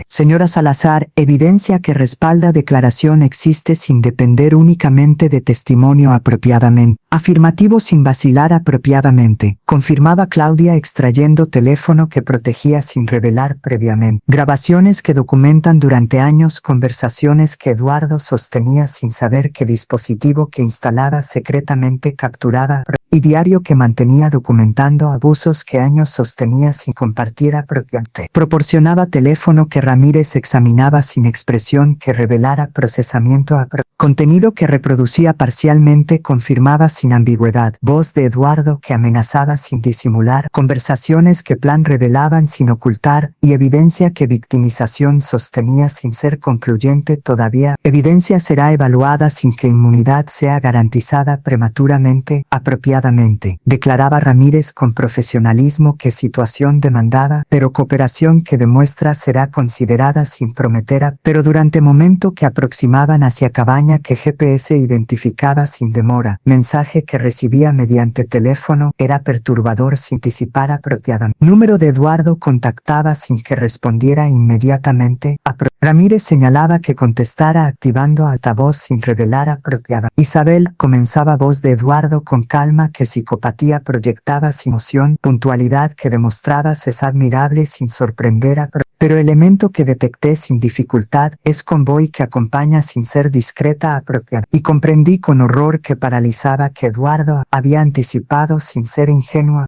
Señora Salazar, evidencia que respalda declaración existe sin depender únicamente de testimonio apropiadamente. Afirmativo sin vacilar apropiadamente, confirmaba Claudia extrayendo teléfono que protegía sin revelar previamente. Grabaciones que documentan durante años conversaciones que Eduardo sostenía sin saber qué dispositivo que instalaba secretamente capturaba y diario que mantenía documentando abusos que años sostenía sin compartir apropiadamente. Proporcionaba teléfono que Ramírez examinaba sin expresión que revelara procesamiento contenido que reproducía parcialmente confirmaba sin ambigüedad. Voz de Eduardo que amenazaba sin disimular. Conversaciones que plan revelaban sin ocultar y evidencia que victimización sostenía sin ser concluyente todavía. Evidencia será evaluada sin que inmunidad sea garantizada prematuramente apropiada. apropiadamente, declaraba Ramírez con profesionalismo que situación demandada, pero cooperación que demuestra será considerada sin prometer pero durante momento que aproximaban hacia cabaña que GPS identificaba sin demora, mensaje que recibía mediante teléfono era perturbador sin anticipar apropiadamente. Número de Eduardo contactaba sin que respondiera inmediatamente. Ramírez señalaba que contestara activando altavoz sin revelar apropiada. Isabel comenzaba voz de Eduardo con calma que psicopatía proyectaba sin emoción, puntualidad que demostraba es admirable sin sorprender pero elemento que detecté sin dificultad es convoy que acompaña sin ser discreta apropiada. Y comprendí con horror que paralizaba que Eduardo había anticipado sin ser ingenua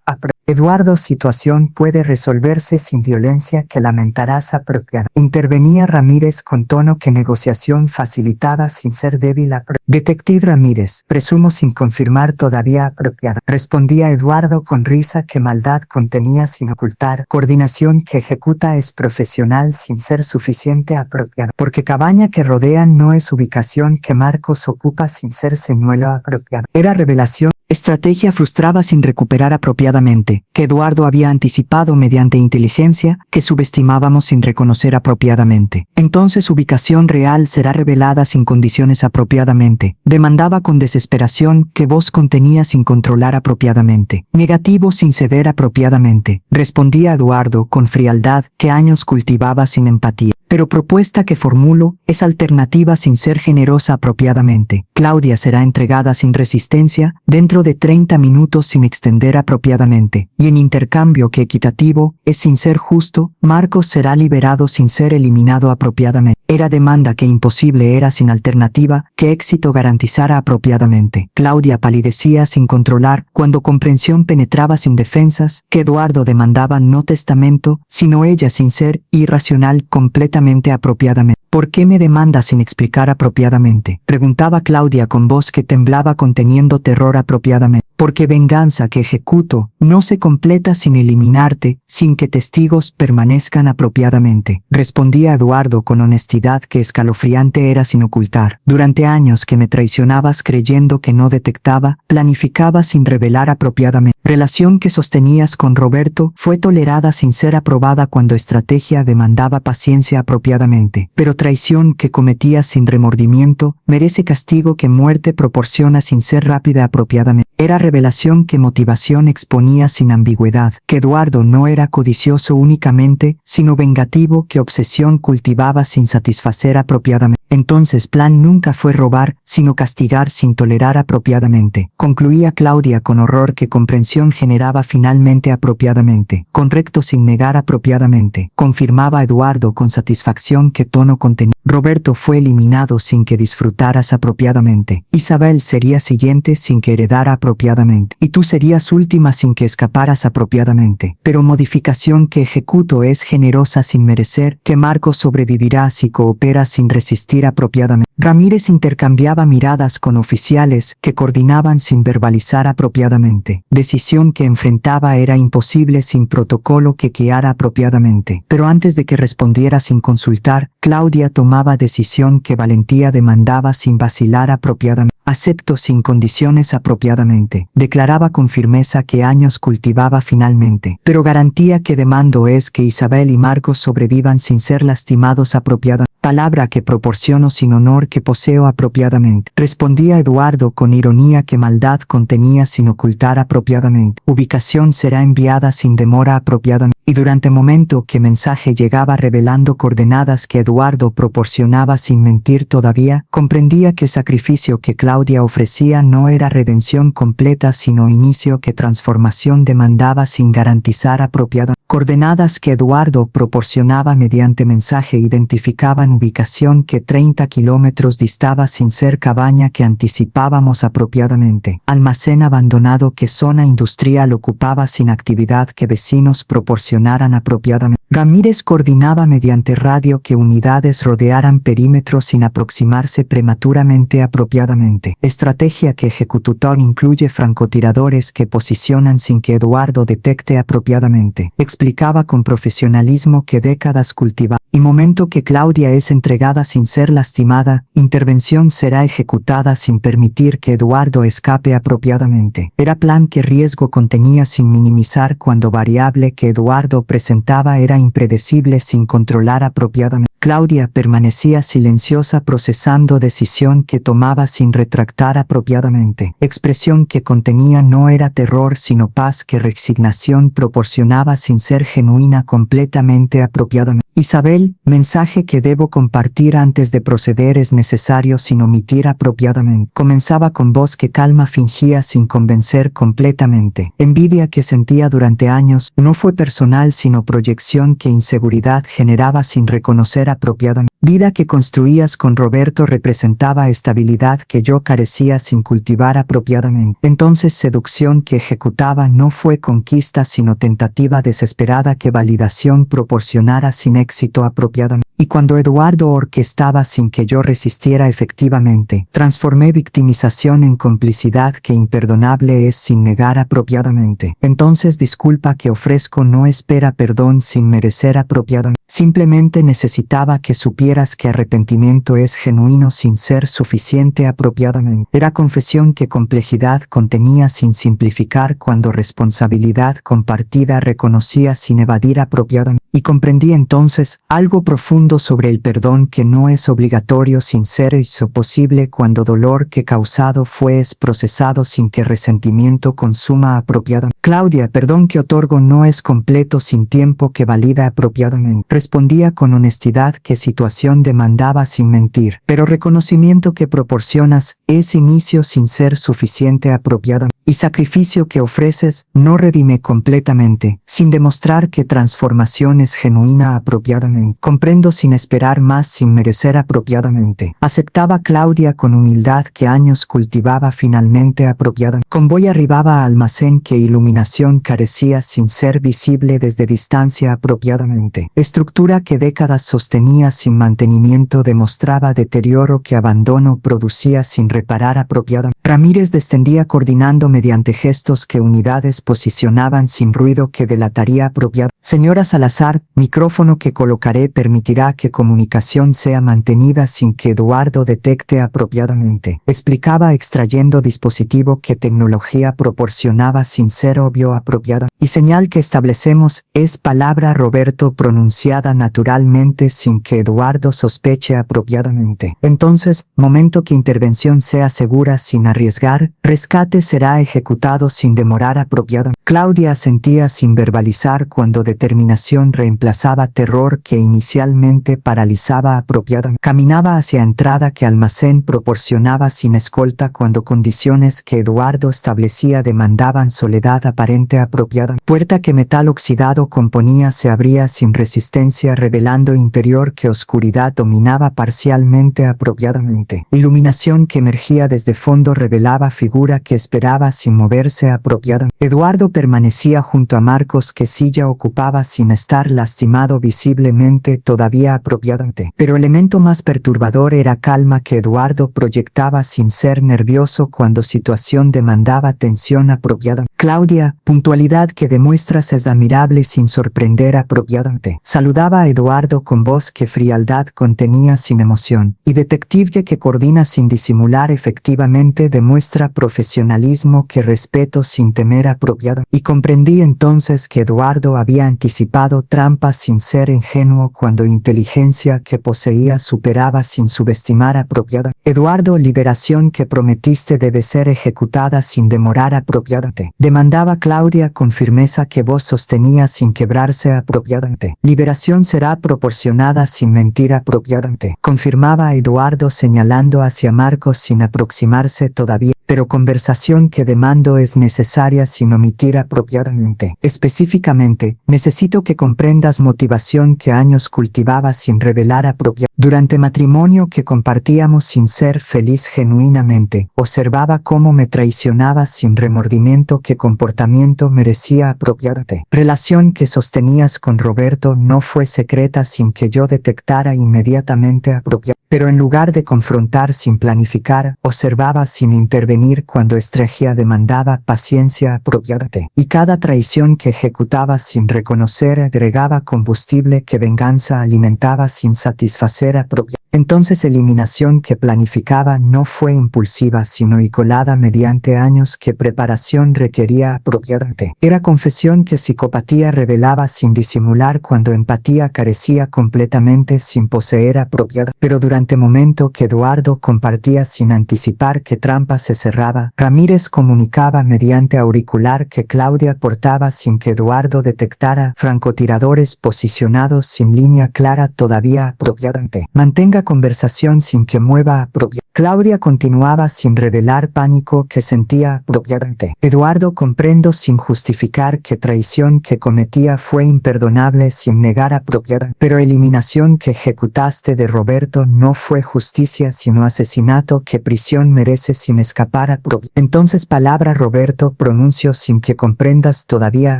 Eduardo, situación puede resolverse sin violencia que lamentarás apropiada. Intervenía Ramírez con tono que negociación facilitaba sin ser débil Detective Ramírez, presumo sin confirmar todavía apropiada. Respondía Eduardo con risa que maldad contenía sin ocultar. Coordinación que ejecuta es profesional sin ser suficiente apropiada. Porque cabaña que rodean no es ubicación que Marcos ocupa sin ser señuelo apropiado. Era revelación. Estrategia frustraba sin recuperar apropiadamente, que Eduardo había anticipado mediante inteligencia, que subestimábamos sin reconocer apropiadamente. Entonces ubicación real será revelada sin condiciones apropiadamente. Demandaba con desesperación que voz contenía sin controlar apropiadamente. Negativo sin ceder apropiadamente. Respondía Eduardo con frialdad que años cultivaba sin empatía. Pero propuesta que formulo es alternativa sin ser generosa apropiadamente. Claudia será entregada sin resistencia dentro de 30 minutos sin extender apropiadamente. Y en intercambio que equitativo es sin ser justo, Marcos será liberado sin ser eliminado apropiadamente. Era demanda que imposible era sin alternativa que éxito garantizara apropiadamente. Claudia palidecía sin controlar cuando comprensión penetraba sin defensas, que Eduardo demandaba no testamento, sino ella sin ser irracional completamente apropiadamente. ¿Por qué me demanda sin explicar apropiadamente? Preguntaba Claudia con voz que temblaba conteniendo terror apropiadamente. Porque venganza que ejecuto no se completa sin eliminarte, sin que testigos permanezcan apropiadamente. Respondía Eduardo con honestidad que escalofriante era sin ocultar. Durante años que me traicionabas creyendo que no detectaba, planificaba sin revelar apropiadamente. Relación que sostenías con Roberto fue tolerada sin ser aprobada cuando estrategia demandaba paciencia apropiadamente. Pero traición que cometías sin remordimiento merece castigo que muerte proporciona sin ser rápida apropiadamente. Era revelación que motivación exponía sin ambigüedad, que Eduardo no era codicioso únicamente, sino vengativo que obsesión cultivaba sin satisfacer apropiadamente. Entonces plan nunca fue robar, sino castigar sin tolerar apropiadamente. Concluía Claudia con horror que comprensión generaba finalmente apropiadamente, correcto sin negar apropiadamente. Confirmaba Eduardo con satisfacción que tono contenía. Roberto fue eliminado sin que disfrutaras apropiadamente. Isabel sería siguiente sin que heredara apropiadamente. Y tú serías última sin que escaparas apropiadamente. Pero modificación que ejecuto es generosa sin merecer, que Marcos sobrevivirá si coopera sin resistir apropiadamente. Ramírez intercambiaba miradas con oficiales que coordinaban sin verbalizar apropiadamente. Decisión que enfrentaba era imposible sin protocolo que guiara apropiadamente. Pero antes de que respondiera sin consultar, Claudia tomaba decisión que valentía demandaba sin vacilar apropiadamente. Acepto sin condiciones apropiadamente. Declaraba con firmeza que años cultivaba finalmente. Pero garantía que demando es que Isabel y Marcos sobrevivan sin ser lastimados apropiadamente. Palabra que proporciono sin honor que poseo apropiadamente. Respondía Eduardo con ironía que maldad contenía sin ocultar apropiadamente. Ubicación será enviada sin demora apropiadamente. Y durante momento que mensaje llegaba revelando coordenadas que Eduardo proporcionaba sin mentir todavía, comprendía que sacrificio que Claudia ofrecía no era redención completa sino inicio que transformación demandaba sin garantizar apropiadamente. Coordenadas que Eduardo proporcionaba mediante mensaje identificaban ubicación que 30 kilómetros distaba sin ser cabaña que anticipábamos apropiadamente. Almacén abandonado que zona industrial ocupaba sin actividad que vecinos proporcionaran apropiadamente. Ramírez coordinaba mediante radio que unidades rodearan perímetros sin aproximarse prematuramente apropiadamente. Estrategia que ejecutor incluye francotiradores que posicionan sin que Eduardo detecte apropiadamente. Explicaba con profesionalismo que décadas cultivaba. Y momento que Claudia es entregada sin ser lastimada, intervención será ejecutada sin permitir que Eduardo escape apropiadamente. Era plan que riesgo contenía sin minimizar cuando variable que Eduardo presentaba era impredecible sin controlar apropiadamente. Claudia permanecía silenciosa procesando decisión que tomaba sin retractar apropiadamente. Expresión que contenía no era terror sino paz que resignación proporcionaba sin ser genuina completamente apropiadamente. Isabel, mensaje que debo compartir antes de proceder es necesario sin omitir apropiadamente. Comenzaba con voz que calma fingía sin convencer completamente. Envidia que sentía durante años no fue personal sino proyección que inseguridad generaba sin reconocer apropiadamente. Vida que construías con Roberto representaba estabilidad que yo carecía sin cultivar apropiadamente. Entonces seducción que ejecutaba no fue conquista sino tentativa desesperada que validación proporcionara sin éxito apropiadamente. Y cuando Eduardo orquestaba sin que yo resistiera efectivamente, transformé victimización en complicidad que imperdonable es sin negar apropiadamente. Entonces disculpa que ofrezco no espera perdón sin merecer apropiadamente. Simplemente necesitaba que supieras que arrepentimiento es genuino sin ser suficiente apropiadamente. Era confesión que complejidad contenía sin simplificar cuando responsabilidad compartida reconocía sin evadir apropiadamente. Y comprendí entonces algo profundo sobre el perdón que no es obligatorio sin ser eso posible cuando dolor que causado fue es procesado sin que resentimiento consuma apropiadamente. Claudia, perdón que otorgo no es completo sin tiempo que valida apropiadamente. Respondía con honestidad que situación demandaba sin mentir, pero reconocimiento que proporcionas es inicio sin ser suficiente apropiadamente. Y sacrificio que ofreces no redime completamente, sin demostrar que transformación es genuina apropiadamente. Comprendo sin esperar más sin merecer apropiadamente. Aceptaba Claudia con humildad que años cultivaba finalmente apropiadamente. Convoy arribaba a almacén que iluminación carecía sin ser visible desde distancia apropiadamente. Estructura que décadas sostenía sin mantenimiento demostraba deterioro que abandono producía sin reparar apropiadamente. Ramírez descendía coordinando mediante gestos que unidades posicionaban sin ruido que delataría apropiado. Señora Salazar, micrófono que colocaré permitirá que comunicación sea mantenida sin que Eduardo detecte apropiadamente. Explicaba extrayendo dispositivo que tecnología proporcionaba sin ser obvio apropiada. Y señal que establecemos es palabra Roberto pronunciada naturalmente sin que Eduardo sospeche apropiadamente. Entonces, momento que intervención sea segura sin arriesgar, rescate será ejecutado sin demorar apropiadamente. Claudia asentía sin verbalizar cuando determinación reemplazaba terror que inicialmente paralizaba apropiadamente. Caminaba hacia entrada que almacén proporcionaba sin escolta cuando condiciones que Eduardo establecía demandaban soledad aparente apropiada. Puerta que metal oxidado componía se abría sin resistencia revelando interior que oscuridad dominaba parcialmente apropiadamente. Iluminación que emergía desde fondo revelaba figura que esperaba sin moverse apropiadamente. Eduardo permanecía junto a Marcos que silla ocupaba sin estar lastimado visiblemente todavía apropiadamente. Pero elemento más perturbador era calma que Eduardo proyectaba sin ser nervioso cuando situación demandaba atención apropiada. Claudia, puntualidad que demuestras es admirable sin sorprender apropiadamente. Saludaba a Eduardo con voz que frialdad contenía sin emoción. Y detective que coordina sin disimular efectivamente demuestra profesionalismo que respeto sin temer apropiado. Y comprendí entonces que Eduardo había anticipado trampas sin ser ingenuo cuando inteligencia que poseía superaba sin subestimar apropiada. Eduardo, liberación que prometiste debe ser ejecutada sin demorar apropiadamente. Demandaba Claudia con firmeza que vos sostenía sin quebrarse apropiadamente. Liberación será proporcionada sin mentir apropiadamente. Confirmaba Eduardo señalando hacia Marcos sin aproximarse todavía. Pero conversación que demando es necesaria sin omitir apropiadamente. Específicamente, necesito que comprendas motivación que años cultivaba sin revelar apropiadamente. Durante matrimonio que compartíamos sin ser feliz genuinamente, observaba cómo me traicionaba sin remordimiento, qué comportamiento merecía apropiarte. Relación que sostenías con Roberto no fue secreta sin que yo detectara inmediatamente apropiarte. Pero en lugar de confrontar sin planificar, observaba sin intervenir cuando estrategia demandaba paciencia apropiarte. Y cada traición que ejecutaba sin reconocer agregaba combustible que venganza alimentaba sin satisfacer apropiarte. Entonces eliminación que planificaba no fue impulsiva sino icolada mediante años que preparación requería apropiarte. Era confesión que psicopatía revelaba sin disimular cuando empatía carecía completamente sin poseer apropiada. Pero durante momento que Eduardo compartía sin anticipar que trampa se cerraba, Ramírez comunicaba mediante auricular que Claudia portaba sin que Eduardo detectara francotiradores posicionados sin línea clara todavía apropiadamente. Mantenga conversación sin que mueva apropiadamente. Claudia continuaba sin revelar pánico que sentía apropiadamente. Eduardo comprendo sin justificar que traición que cometía fue imperdonable sin negar apropiadamente. Pero eliminación que ejecutaste de Roberto no fue justicia sino asesinato que prisión merece sin escapar apropiadamente. Entonces palabra Roberto pronuncio sin que comprendas todavía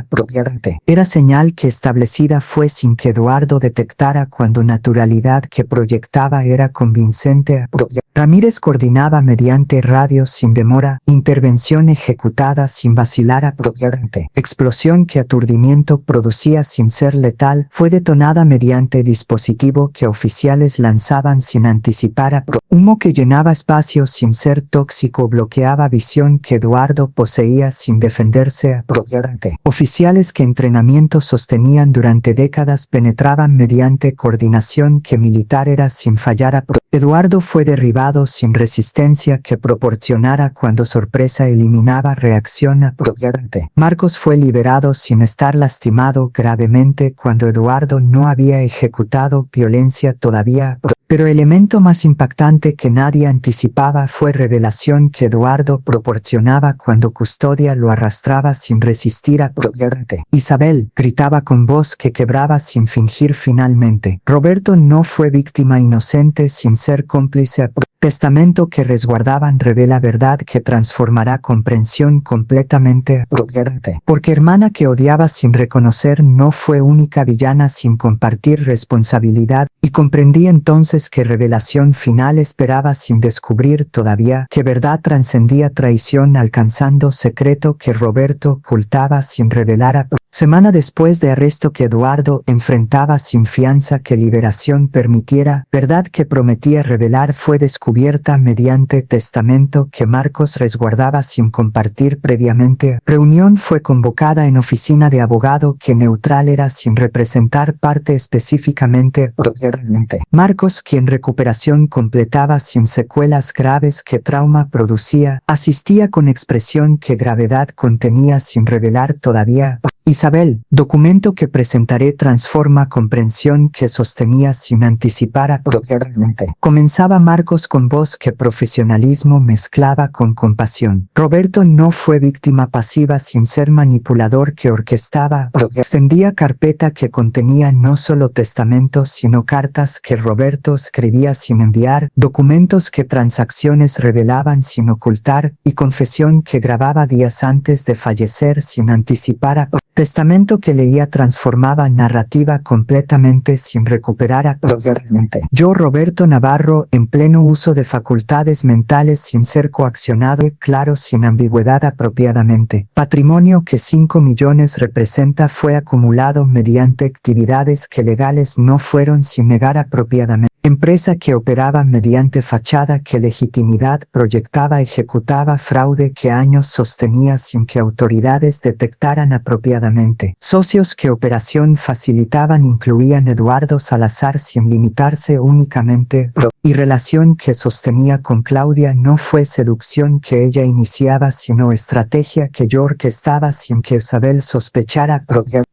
apropiadamente. Era señal que establecida fue sin que Eduardo detectara cuando naturalidad que proyectaba era convincente apropiadamente. Ramírez coordinaba mediante radio sin demora, intervención ejecutada sin vacilar apropiadamente. Explosión que aturdimiento producía sin ser letal fue detonada mediante dispositivo que oficiales lanzaban sin anticipar humo que llenaba espacios sin ser tóxico bloqueaba visión que Eduardo poseía sin defenderse apropiadamente. Oficiales que entrenamiento sostenían durante décadas penetraban mediante coordinación que militar era sin fallar apropiadamente. Eduardo fue derribado sin resistencia que proporcionara cuando sorpresa eliminaba reacción apropiadamente. Marcos fue liberado sin estar lastimado gravemente cuando Eduardo no había ejecutado violencia todavía. Pero elemento más impactante que nadie anticipaba fue revelación que Eduardo proporcionaba cuando Custodia lo arrastraba sin resistir apropiadamente. Isabel gritaba con voz que quebraba sin fingir finalmente. Roberto no fue víctima inocente sin ser cómplice. Testamento que resguardaban revela verdad que transformará comprensión completamente apropiadamente. Porque hermana que odiaba sin reconocer no fue única villana sin compartir responsabilidad y comprendí entonces que revelación final esperaba sin descubrir todavía que verdad trascendía traición alcanzando secreto que Roberto ocultaba sin revelar semana después de arresto que Eduardo enfrentaba sin fianza que liberación permitiera, verdad que prometía revelar fue descubierta mediante testamento que Marcos resguardaba sin compartir previamente. Reunión fue convocada en oficina de abogado que neutral era sin representar parte específicamente apropiadamente. Marcos, quien recuperación completaba sin secuelas graves que trauma producía, asistía con expresión que gravedad contenía sin revelar todavía. Isabel, documento que presentaré transforma comprensión que sostenía sin anticipar apropiadamente. Comenzaba Marcos con voz que profesionalismo mezclaba con compasión. Roberto no fue víctima pasiva sin ser manipulador que orquestaba. Extendía carpeta que contenía no solo testamentos sino cartas que Roberto escribía sin enviar, documentos que transacciones revelaban sin ocultar y confesión que grababa días antes de fallecer sin anticipar testamento que leía transformaba narrativa completamente sin recuperar apropiadamente. Yo, Roberto Navarro, en pleno uso de facultades mentales sin ser coaccionado y claro sin ambigüedad apropiadamente. Patrimonio que 5 millones representa fue acumulado mediante actividades que legales no fueron sin negar apropiadamente. Empresa que operaba mediante fachada que legitimidad proyectaba ejecutaba fraude que años sostenía sin que autoridades detectaran apropiadamente. Socios que operación facilitaban incluían Eduardo Salazar sin limitarse únicamente y relación que sostenía con Claudia no fue seducción que ella iniciaba, sino estrategia que yo orquestaba sin que Isabel sospechara.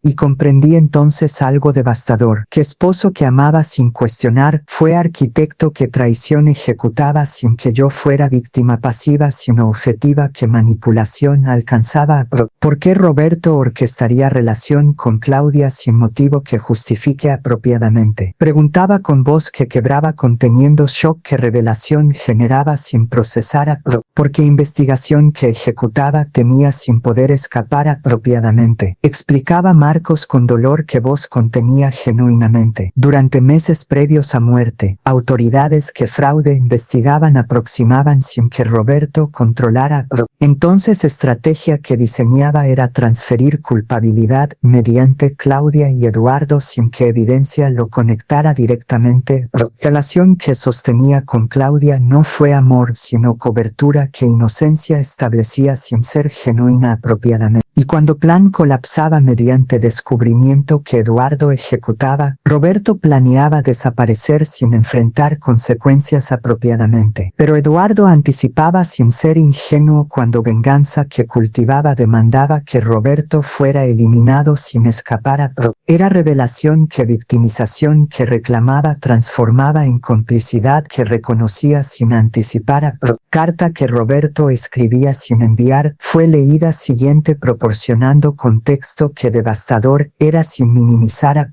Y comprendí entonces algo devastador, que esposo que amaba sin cuestionar, fue arquitecto que traición ejecutaba sin que yo fuera víctima pasiva sino objetiva, que manipulación alcanzaba. ¿Por qué Roberto orquestaría relación con Claudia sin motivo que justifique apropiadamente? Preguntaba con voz que quebraba, conteniendo shock que revelación generaba sin procesar. Porque investigación que ejecutaba temía sin poder escapar apropiadamente. Explicaba Marcos con dolor que voz contenía genuinamente. Durante meses previos a muerte, autoridades que fraude investigaban aproximaban sin que Roberto controlara. Entonces estrategia que diseñaba era transferir culpabilidad mediante Claudia y Eduardo sin que evidencia lo conectara directamente. Relación que sostenía con Claudia no fue amor sino cobertura que inocencia establecía sin ser genuina apropiadamente. Y cuando plan colapsaba mediante descubrimiento que Eduardo ejecutaba, Roberto planeaba desaparecer sin enfrentar consecuencias apropiadamente. Pero Eduardo anticipaba sin ser ingenuo cuando venganza que cultivaba demandaba que Roberto fuera eliminado sin escapar. Era revelación que victimización que reclamaba transformaba en complicidad que reconocía sin anticipar. Carta que Roberto escribía sin enviar fue leída siguiente proporcionando contexto que devastador era sin minimizar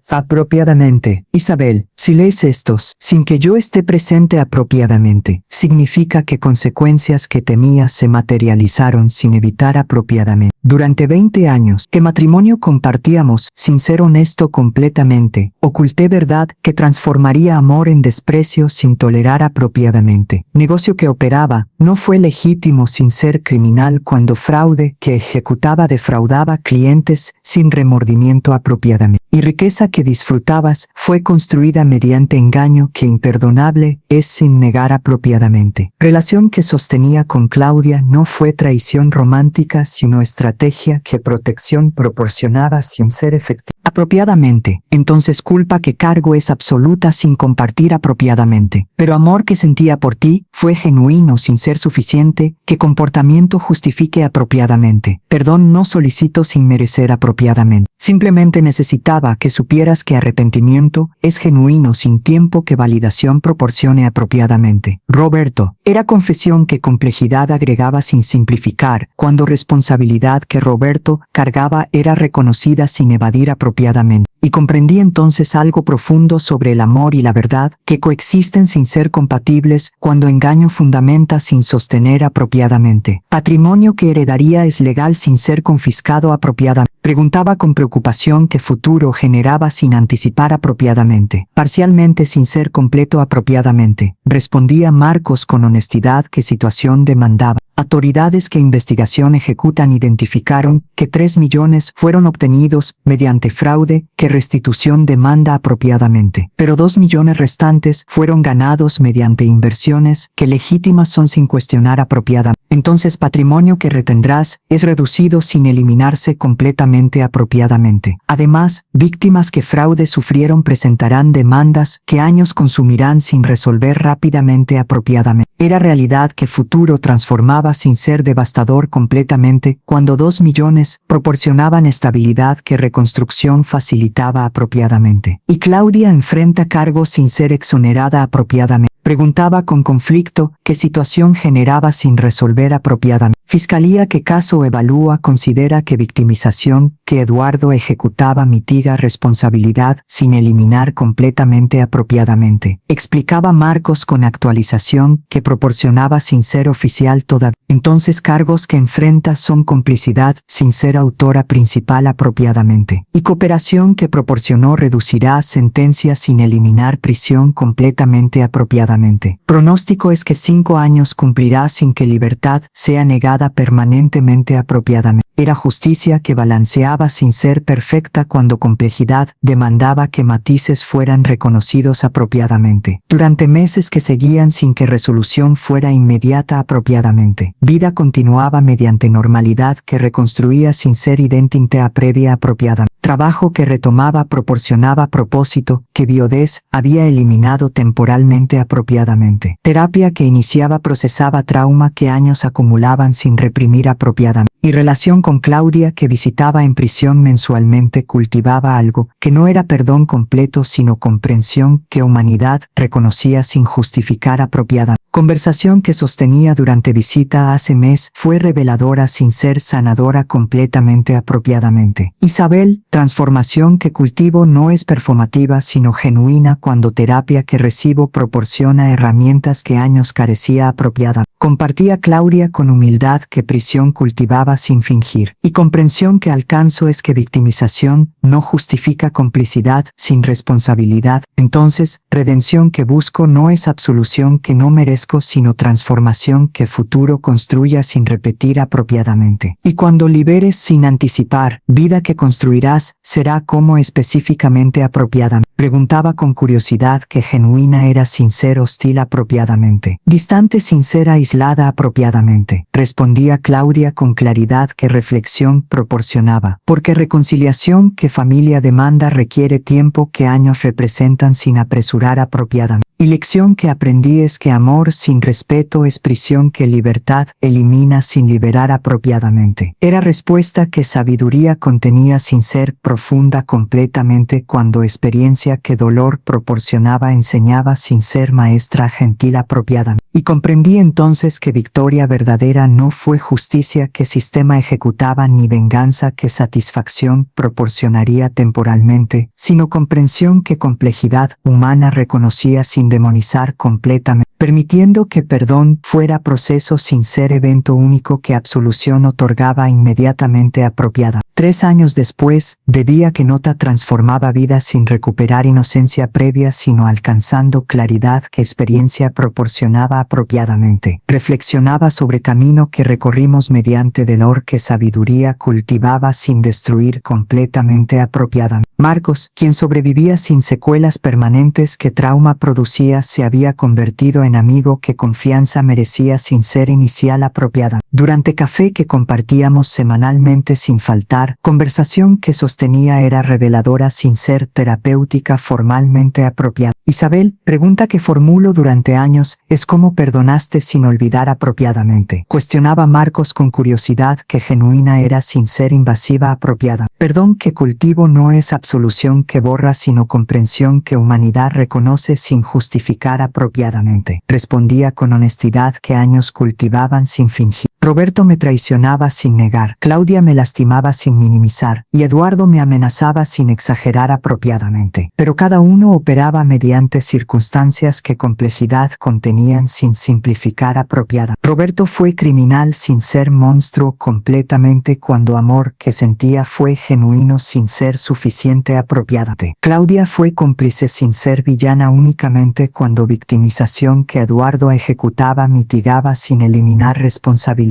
apropiadamente. Isabel, si lees estos, sin que yo esté presente apropiadamente, significa que consecuencias que temías se materializaron sin evitar apropiadamente. Durante 20 años que matrimonio compartíamos, sin ser honesto completamente, oculté verdad que transformaría amor en desprecio sin tolerar apropiadamente. Negocio que operaba no fue legítimo sin ser criminal cuando fraude que ejecutaba defraudaba clientes sin remordimiento apropiadamente. Y riqueza que disfrutabas fue construida mediante engaño que imperdonable es sin negar apropiadamente. Relación que sostenía con Claudia no fue traición romántica sino estrategia que protección proporcionaba sin ser efectiva. Apropiadamente, entonces culpa que cargo es absoluta sin compartir apropiadamente. Pero amor que sentía por ti fue genuino sin ser suficiente que comportamiento justifique apropiadamente. Perdón no solicito sin merecer apropiadamente. Simplemente necesitaba que supieras que arrepentimiento es genuino sin tiempo que validación proporcione apropiadamente. Roberto, era confesión que complejidad agregaba sin simplificar, cuando responsabilidad que Roberto cargaba era reconocida sin evadir apropiadamente. Y comprendí entonces algo profundo sobre el amor y la verdad, que coexisten sin ser compatibles cuando engaño fundamenta sin sostener apropiadamente. Patrimonio que heredaría es legal sin ser confiscado apropiadamente. Preguntaba con preocupación qué futuro generaba sin anticipar apropiadamente. Parcialmente sin ser completo apropiadamente. Respondía Marcos con honestidad qué situación demandaba. Autoridades que investigación ejecutan identificaron que 3 millones fueron obtenidos mediante fraude que restitución demanda apropiadamente, pero 2 millones restantes fueron ganados mediante inversiones que legítimas son sin cuestionar apropiadamente. Entonces patrimonio que retendrás es reducido sin eliminarse completamente apropiadamente. Además, víctimas que fraude sufrieron presentarán demandas que años consumirán sin resolver rápidamente apropiadamente. Era realidad que futuro transformaba sin ser devastador completamente cuando 2 millones proporcionaban estabilidad que reconstrucción facilitaba apropiadamente. Y Claudia enfrenta cargos sin ser exonerada apropiadamente. Preguntaba con conflicto qué situación generaba sin resolver apropiadamente. Fiscalía que caso evalúa considera que victimización que Eduardo ejecutaba mitiga responsabilidad sin eliminar completamente apropiadamente. Explicaba Marcos con actualización que proporcionaba sin ser oficial todavía. Entonces cargos que enfrenta son complicidad sin ser autora principal apropiadamente. Y cooperación que proporcionó reducirá sentencia sin eliminar prisión completamente apropiadamente. Pronóstico es que 5 años cumplirá sin que libertad sea negada permanentemente apropiadamente. Era justicia que balanceaba sin ser perfecta cuando complejidad demandaba que matices fueran reconocidos apropiadamente. Durante meses que seguían sin que resolución fuera inmediata apropiadamente. Vida continuaba mediante normalidad que reconstruía sin ser idéntica previa apropiadamente. Trabajo que retomaba proporcionaba propósito que Biodés había eliminado temporalmente apropiadamente. Terapia que iniciaba procesaba trauma que años acumulaban sin reprimir apropiadamente. Y relación con Claudia que visitaba en prisión mensualmente cultivaba algo que no era perdón completo sino comprensión que humanidad reconocía sin justificar apropiadamente. Conversación que sostenía durante visita hace mes fue reveladora sin ser sanadora completamente apropiadamente. Isabel, transformación que cultivo no es performativa sino genuina cuando terapia que recibo proporciona herramientas que años carecía apropiadamente. Compartía Claudia con humildad que prisión cultivaba sin fingir. Y comprensión que alcanzo es que victimización no justifica complicidad sin responsabilidad. Entonces, redención que busco no es absolución que no merezco sino transformación que futuro construya sin repetir apropiadamente. Y cuando liberes sin anticipar, vida que construirás será como específicamente apropiadamente. Preguntaba con curiosidad que genuina era sin ser hostil apropiadamente. Distante sin ser aislada apropiadamente. Respondía Claudia con claridad que reflexión proporcionaba. Porque reconciliación que familia demanda requiere tiempo que años representan sin apresurar apropiadamente. Y lección que aprendí es que amor sin respeto es prisión que libertad elimina sin liberar apropiadamente. Era respuesta que sabiduría contenía sin ser profunda completamente cuando experiencia que dolor proporcionaba enseñaba sin ser maestra gentil apropiadamente. Y comprendí entonces que victoria verdadera no fue justicia que sistema ejecutaba ni venganza que satisfacción proporcionaría temporalmente, sino comprensión que complejidad humana reconocía sin demonizar completamente, permitiendo que perdón fuera proceso sin ser evento único que absolución otorgaba inmediatamente apropiada. 3 años después, de día que nota transformaba vida sin recuperar inocencia previa sino alcanzando claridad que experiencia proporcionaba apropiadamente. Reflexionaba sobre camino que recorrimos mediante dolor que sabiduría cultivaba sin destruir completamente apropiadamente. Marcos, quien sobrevivía sin secuelas permanentes que trauma producía, se había convertido en amigo que confianza merecía sin ser inicial apropiada. Durante café que compartíamos semanalmente sin faltar, conversación que sostenía era reveladora sin ser terapéutica formalmente apropiada. Isabel, pregunta que formulo durante años es cómo perdonaste sin olvidar apropiadamente. Cuestionaba Marcos con curiosidad que genuina era sin ser invasiva apropiada. Perdón que cultivo no es absolución que borra sino comprensión que humanidad reconoce sin justificar apropiadamente. Respondía con honestidad que años cultivaban sin fingir. Roberto me traicionaba sin negar, Claudia me lastimaba sin minimizar, y Eduardo me amenazaba sin exagerar apropiadamente. Pero cada uno operaba mediante circunstancias que complejidad contenían sin simplificar apropiada. Roberto fue criminal sin ser monstruo completamente cuando amor que sentía fue genuino sin ser suficiente apropiadamente. Claudia fue cómplice sin ser villana únicamente cuando victimización que Eduardo ejecutaba mitigaba sin eliminar responsabilidad.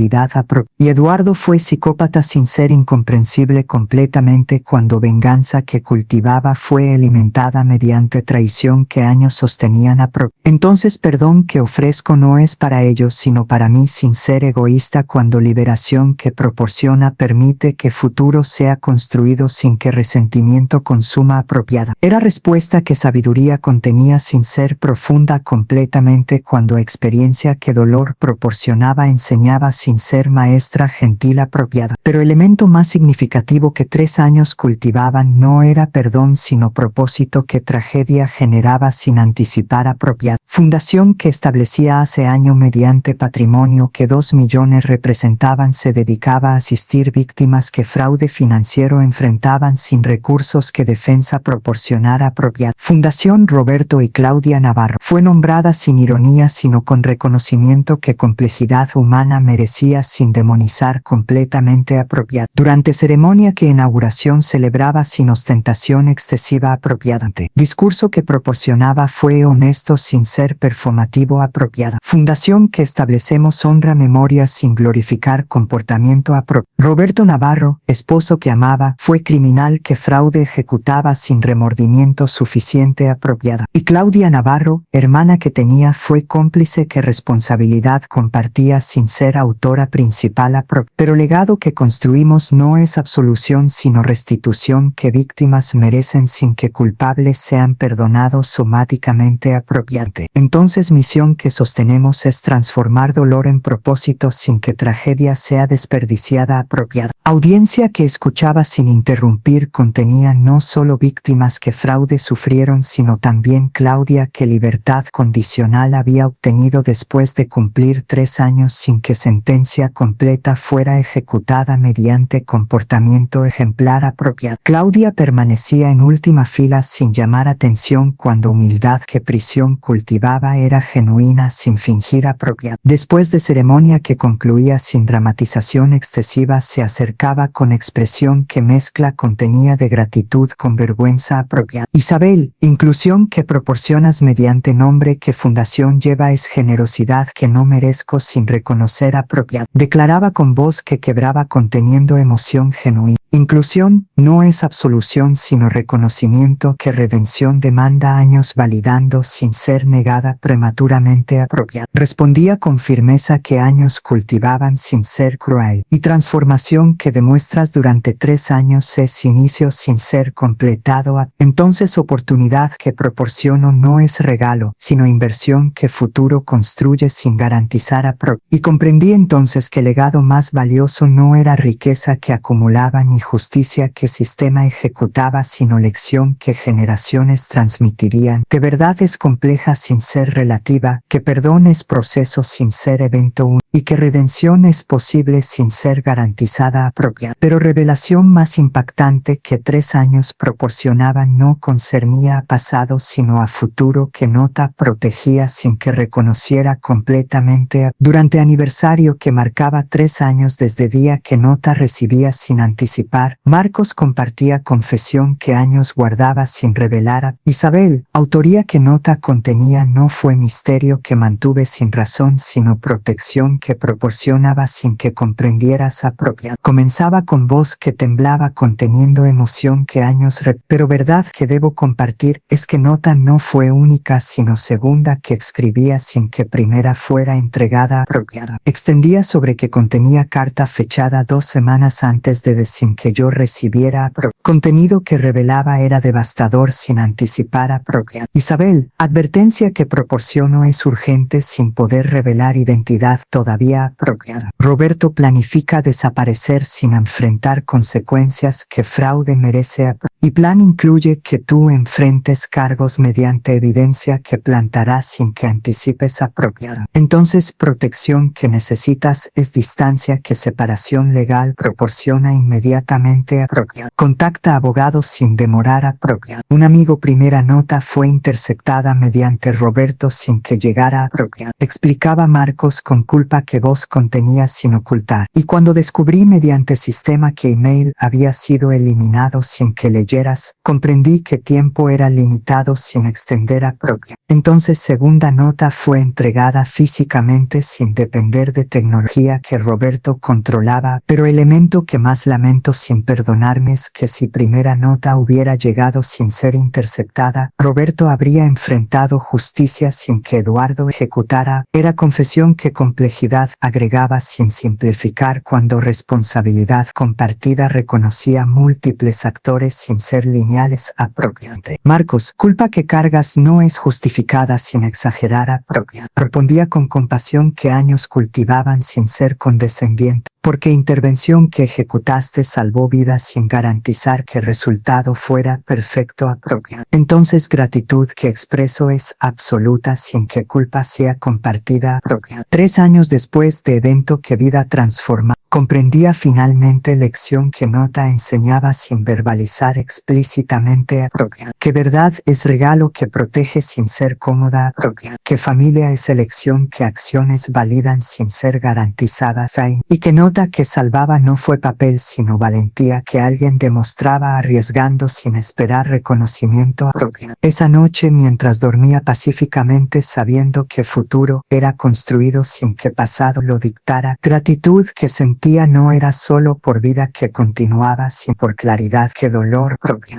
Y Eduardo fue psicópata sin ser incomprensible completamente cuando venganza que cultivaba fue alimentada mediante traición que años sostenían Entonces perdón que ofrezco no es para ellos sino para mí sin ser egoísta cuando liberación que proporciona permite que futuro sea construido sin que resentimiento consuma apropiada. Era respuesta que sabiduría contenía sin ser profunda completamente cuando experiencia que dolor proporcionaba enseñaba sin ser maestra gentil apropiada. Pero elemento más significativo que 3 años cultivaban no era perdón sino propósito que tragedia generaba sin anticipar apropiada. Fundación que establecía hace año mediante patrimonio que 2 millones representaban se dedicaba a asistir víctimas que fraude financiero enfrentaban sin recursos que defensa proporcionara apropiada. Fundación Roberto y Claudia Navarro fue nombrada sin ironía sino con reconocimiento que complejidad humana merecía sin demonizar completamente apropiada. Durante ceremonia que inauguración celebraba sin ostentación excesiva apropiadamente. Discurso que proporcionaba fue honesto sin ser performativo apropiada. Fundación que establecemos honra memoria sin glorificar comportamiento apropiado. Roberto Navarro, esposo que amaba, fue criminal que fraude ejecutaba sin remordimiento suficiente apropiada. Y Claudia Navarro, hermana que tenía, fue cómplice que responsabilidad compartía sin ser autor actora principal. Pero el legado que construimos no es absolución sino restitución que víctimas merecen sin que culpables sean perdonados somáticamente apropiante. Entonces misión que sostenemos es transformar dolor en propósito sin que tragedia sea desperdiciada apropiada. Audiencia que escuchaba sin interrumpir contenía no solo víctimas que fraude sufrieron sino también Claudia que libertad condicional había obtenido después de cumplir 3 años sin que sentencia completa fuera ejecutada mediante comportamiento ejemplar apropiado. Claudia permanecía en última fila sin llamar atención cuando humildad que prisión cultivaba era genuina sin fingir apropiado. Después de ceremonia que concluía sin dramatización excesiva se acercaba con expresión que mezcla contenía de gratitud con vergüenza apropiada. Isabel, inclusión que proporcionas mediante nombre que fundación lleva es generosidad que no merezco sin reconocer apropiado. Declaraba con voz que quebraba conteniendo emoción genuina. Inclusión no es absolución sino reconocimiento que redención demanda años validando sin ser negada prematuramente apropiada. Respondía con firmeza que años cultivaban sin ser cruel. Y transformación que demuestras durante 3 años es inicio sin ser completado. Entonces oportunidad que proporciono no es regalo sino inversión que futuro construye sin garantizar apropiado. Y comprendí entonces que el legado más valioso no era riqueza que acumulaba ni justicia que sistema ejecutaba sino lección que generaciones transmitirían, que verdad es compleja sin ser relativa, que perdón es proceso sin ser evento único, y que redención es posible sin ser garantizada apropiada. Pero revelación más impactante que 3 años proporcionaban no concernía a pasado sino a futuro que nota protegía sin que reconociera completamente. Durante aniversario que marcaba 3 años desde día que nota recibía sin anticipar, Marcos compartía confesión que años guardaba sin revelar. Isabel, autoría que nota contenía no fue misterio que mantuve sin razón sino protección que proporcionaba sin que comprendieras apropiado. Comenzaba con voz que temblaba conteniendo emoción que años pero verdad que debo compartir es que nota no fue única sino segunda que escribía sin que primera fuera entregada apropiada. Extendía sobre que contenía carta fechada 2 semanas antes de sin que yo recibiera contenido que revelaba era devastador sin anticipar apropiado. Isabel, advertencia que proporciono es urgente sin poder revelar identidad todavía apropiada. Roberto planifica desaparecer sin enfrentar consecuencias que fraude merece y plan incluye que tú enfrentes cargos mediante evidencia que plantarás sin que anticipes apropiada. Entonces protección que necesitas es distancia que separación legal proporciona inmediatamente apropiada. Contacta abogados sin demorar apropiada. Un amigo primera nota fue interceptada mediante Roberto sin que llegara apropiada. Explicaba Marcos con culpa que voz contenía sin ocultar. Y cuando descubrí mediante sistema que email había sido eliminado sin que leyeras, comprendí que tiempo era limitado sin extender apropiada. Entonces segunda nota fue entregada físicamente sin depender de tecnología que Roberto controlaba, pero elemento que más lamento sin perdonarme es que si primera nota hubiera llegado sin ser interceptada, Roberto habría enfrentado justicia sin que Eduardo ejecutara. Era confesión que complejidad agregaba sin simplificar cuando responsabilidad compartida reconocía múltiples actores sin ser lineales apropiante. Marcos, culpa que cargas no es justificada sin exagerar apropiante. Respondía con compasión que años cultivaban sin ser condescendiente. Porque intervención que ejecutaste salvó vidas sin garantizar que el resultado fuera perfecto apropiado. Entonces gratitud que expreso es absoluta sin que culpa sea compartida apropiada. 3 años después de evento que vida transforma, comprendía finalmente lección que nota enseñaba sin verbalizar explícitamente apropiada. Que verdad es regalo que protege sin ser cómoda apropiada. Que familia es elección que acciones validan sin ser garantizada fin. Y que nota que salvaba no fue papel sino valentía que alguien demostraba arriesgando sin esperar reconocimiento apropiado. Esa noche mientras dormía pacíficamente sabiendo que futuro era construido sin que pasado lo dictara, gratitud que sentía tía no era solo por vida que continuaba, sino por claridad que dolor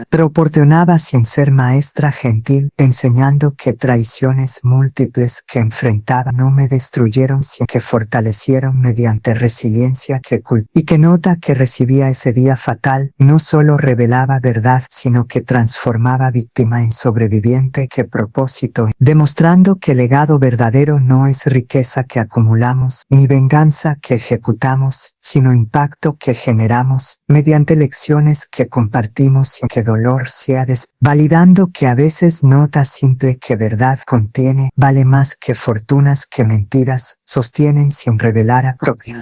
proporcionaba, sin ser maestra gentil, enseñando que traiciones múltiples que enfrentaba no me destruyeron, sino que fortalecieron mediante resiliencia y que nota que recibía ese día fatal no solo revelaba verdad, sino que transformaba víctima en sobreviviente. Que propósito, demostrando que legado verdadero no es riqueza que acumulamos, ni venganza que ejecutamos, sino impacto que generamos, mediante lecciones que compartimos sin que dolor sea validando que a veces nota simple que verdad contiene, vale más que fortunas que mentiras, sostienen sin revelar a propia.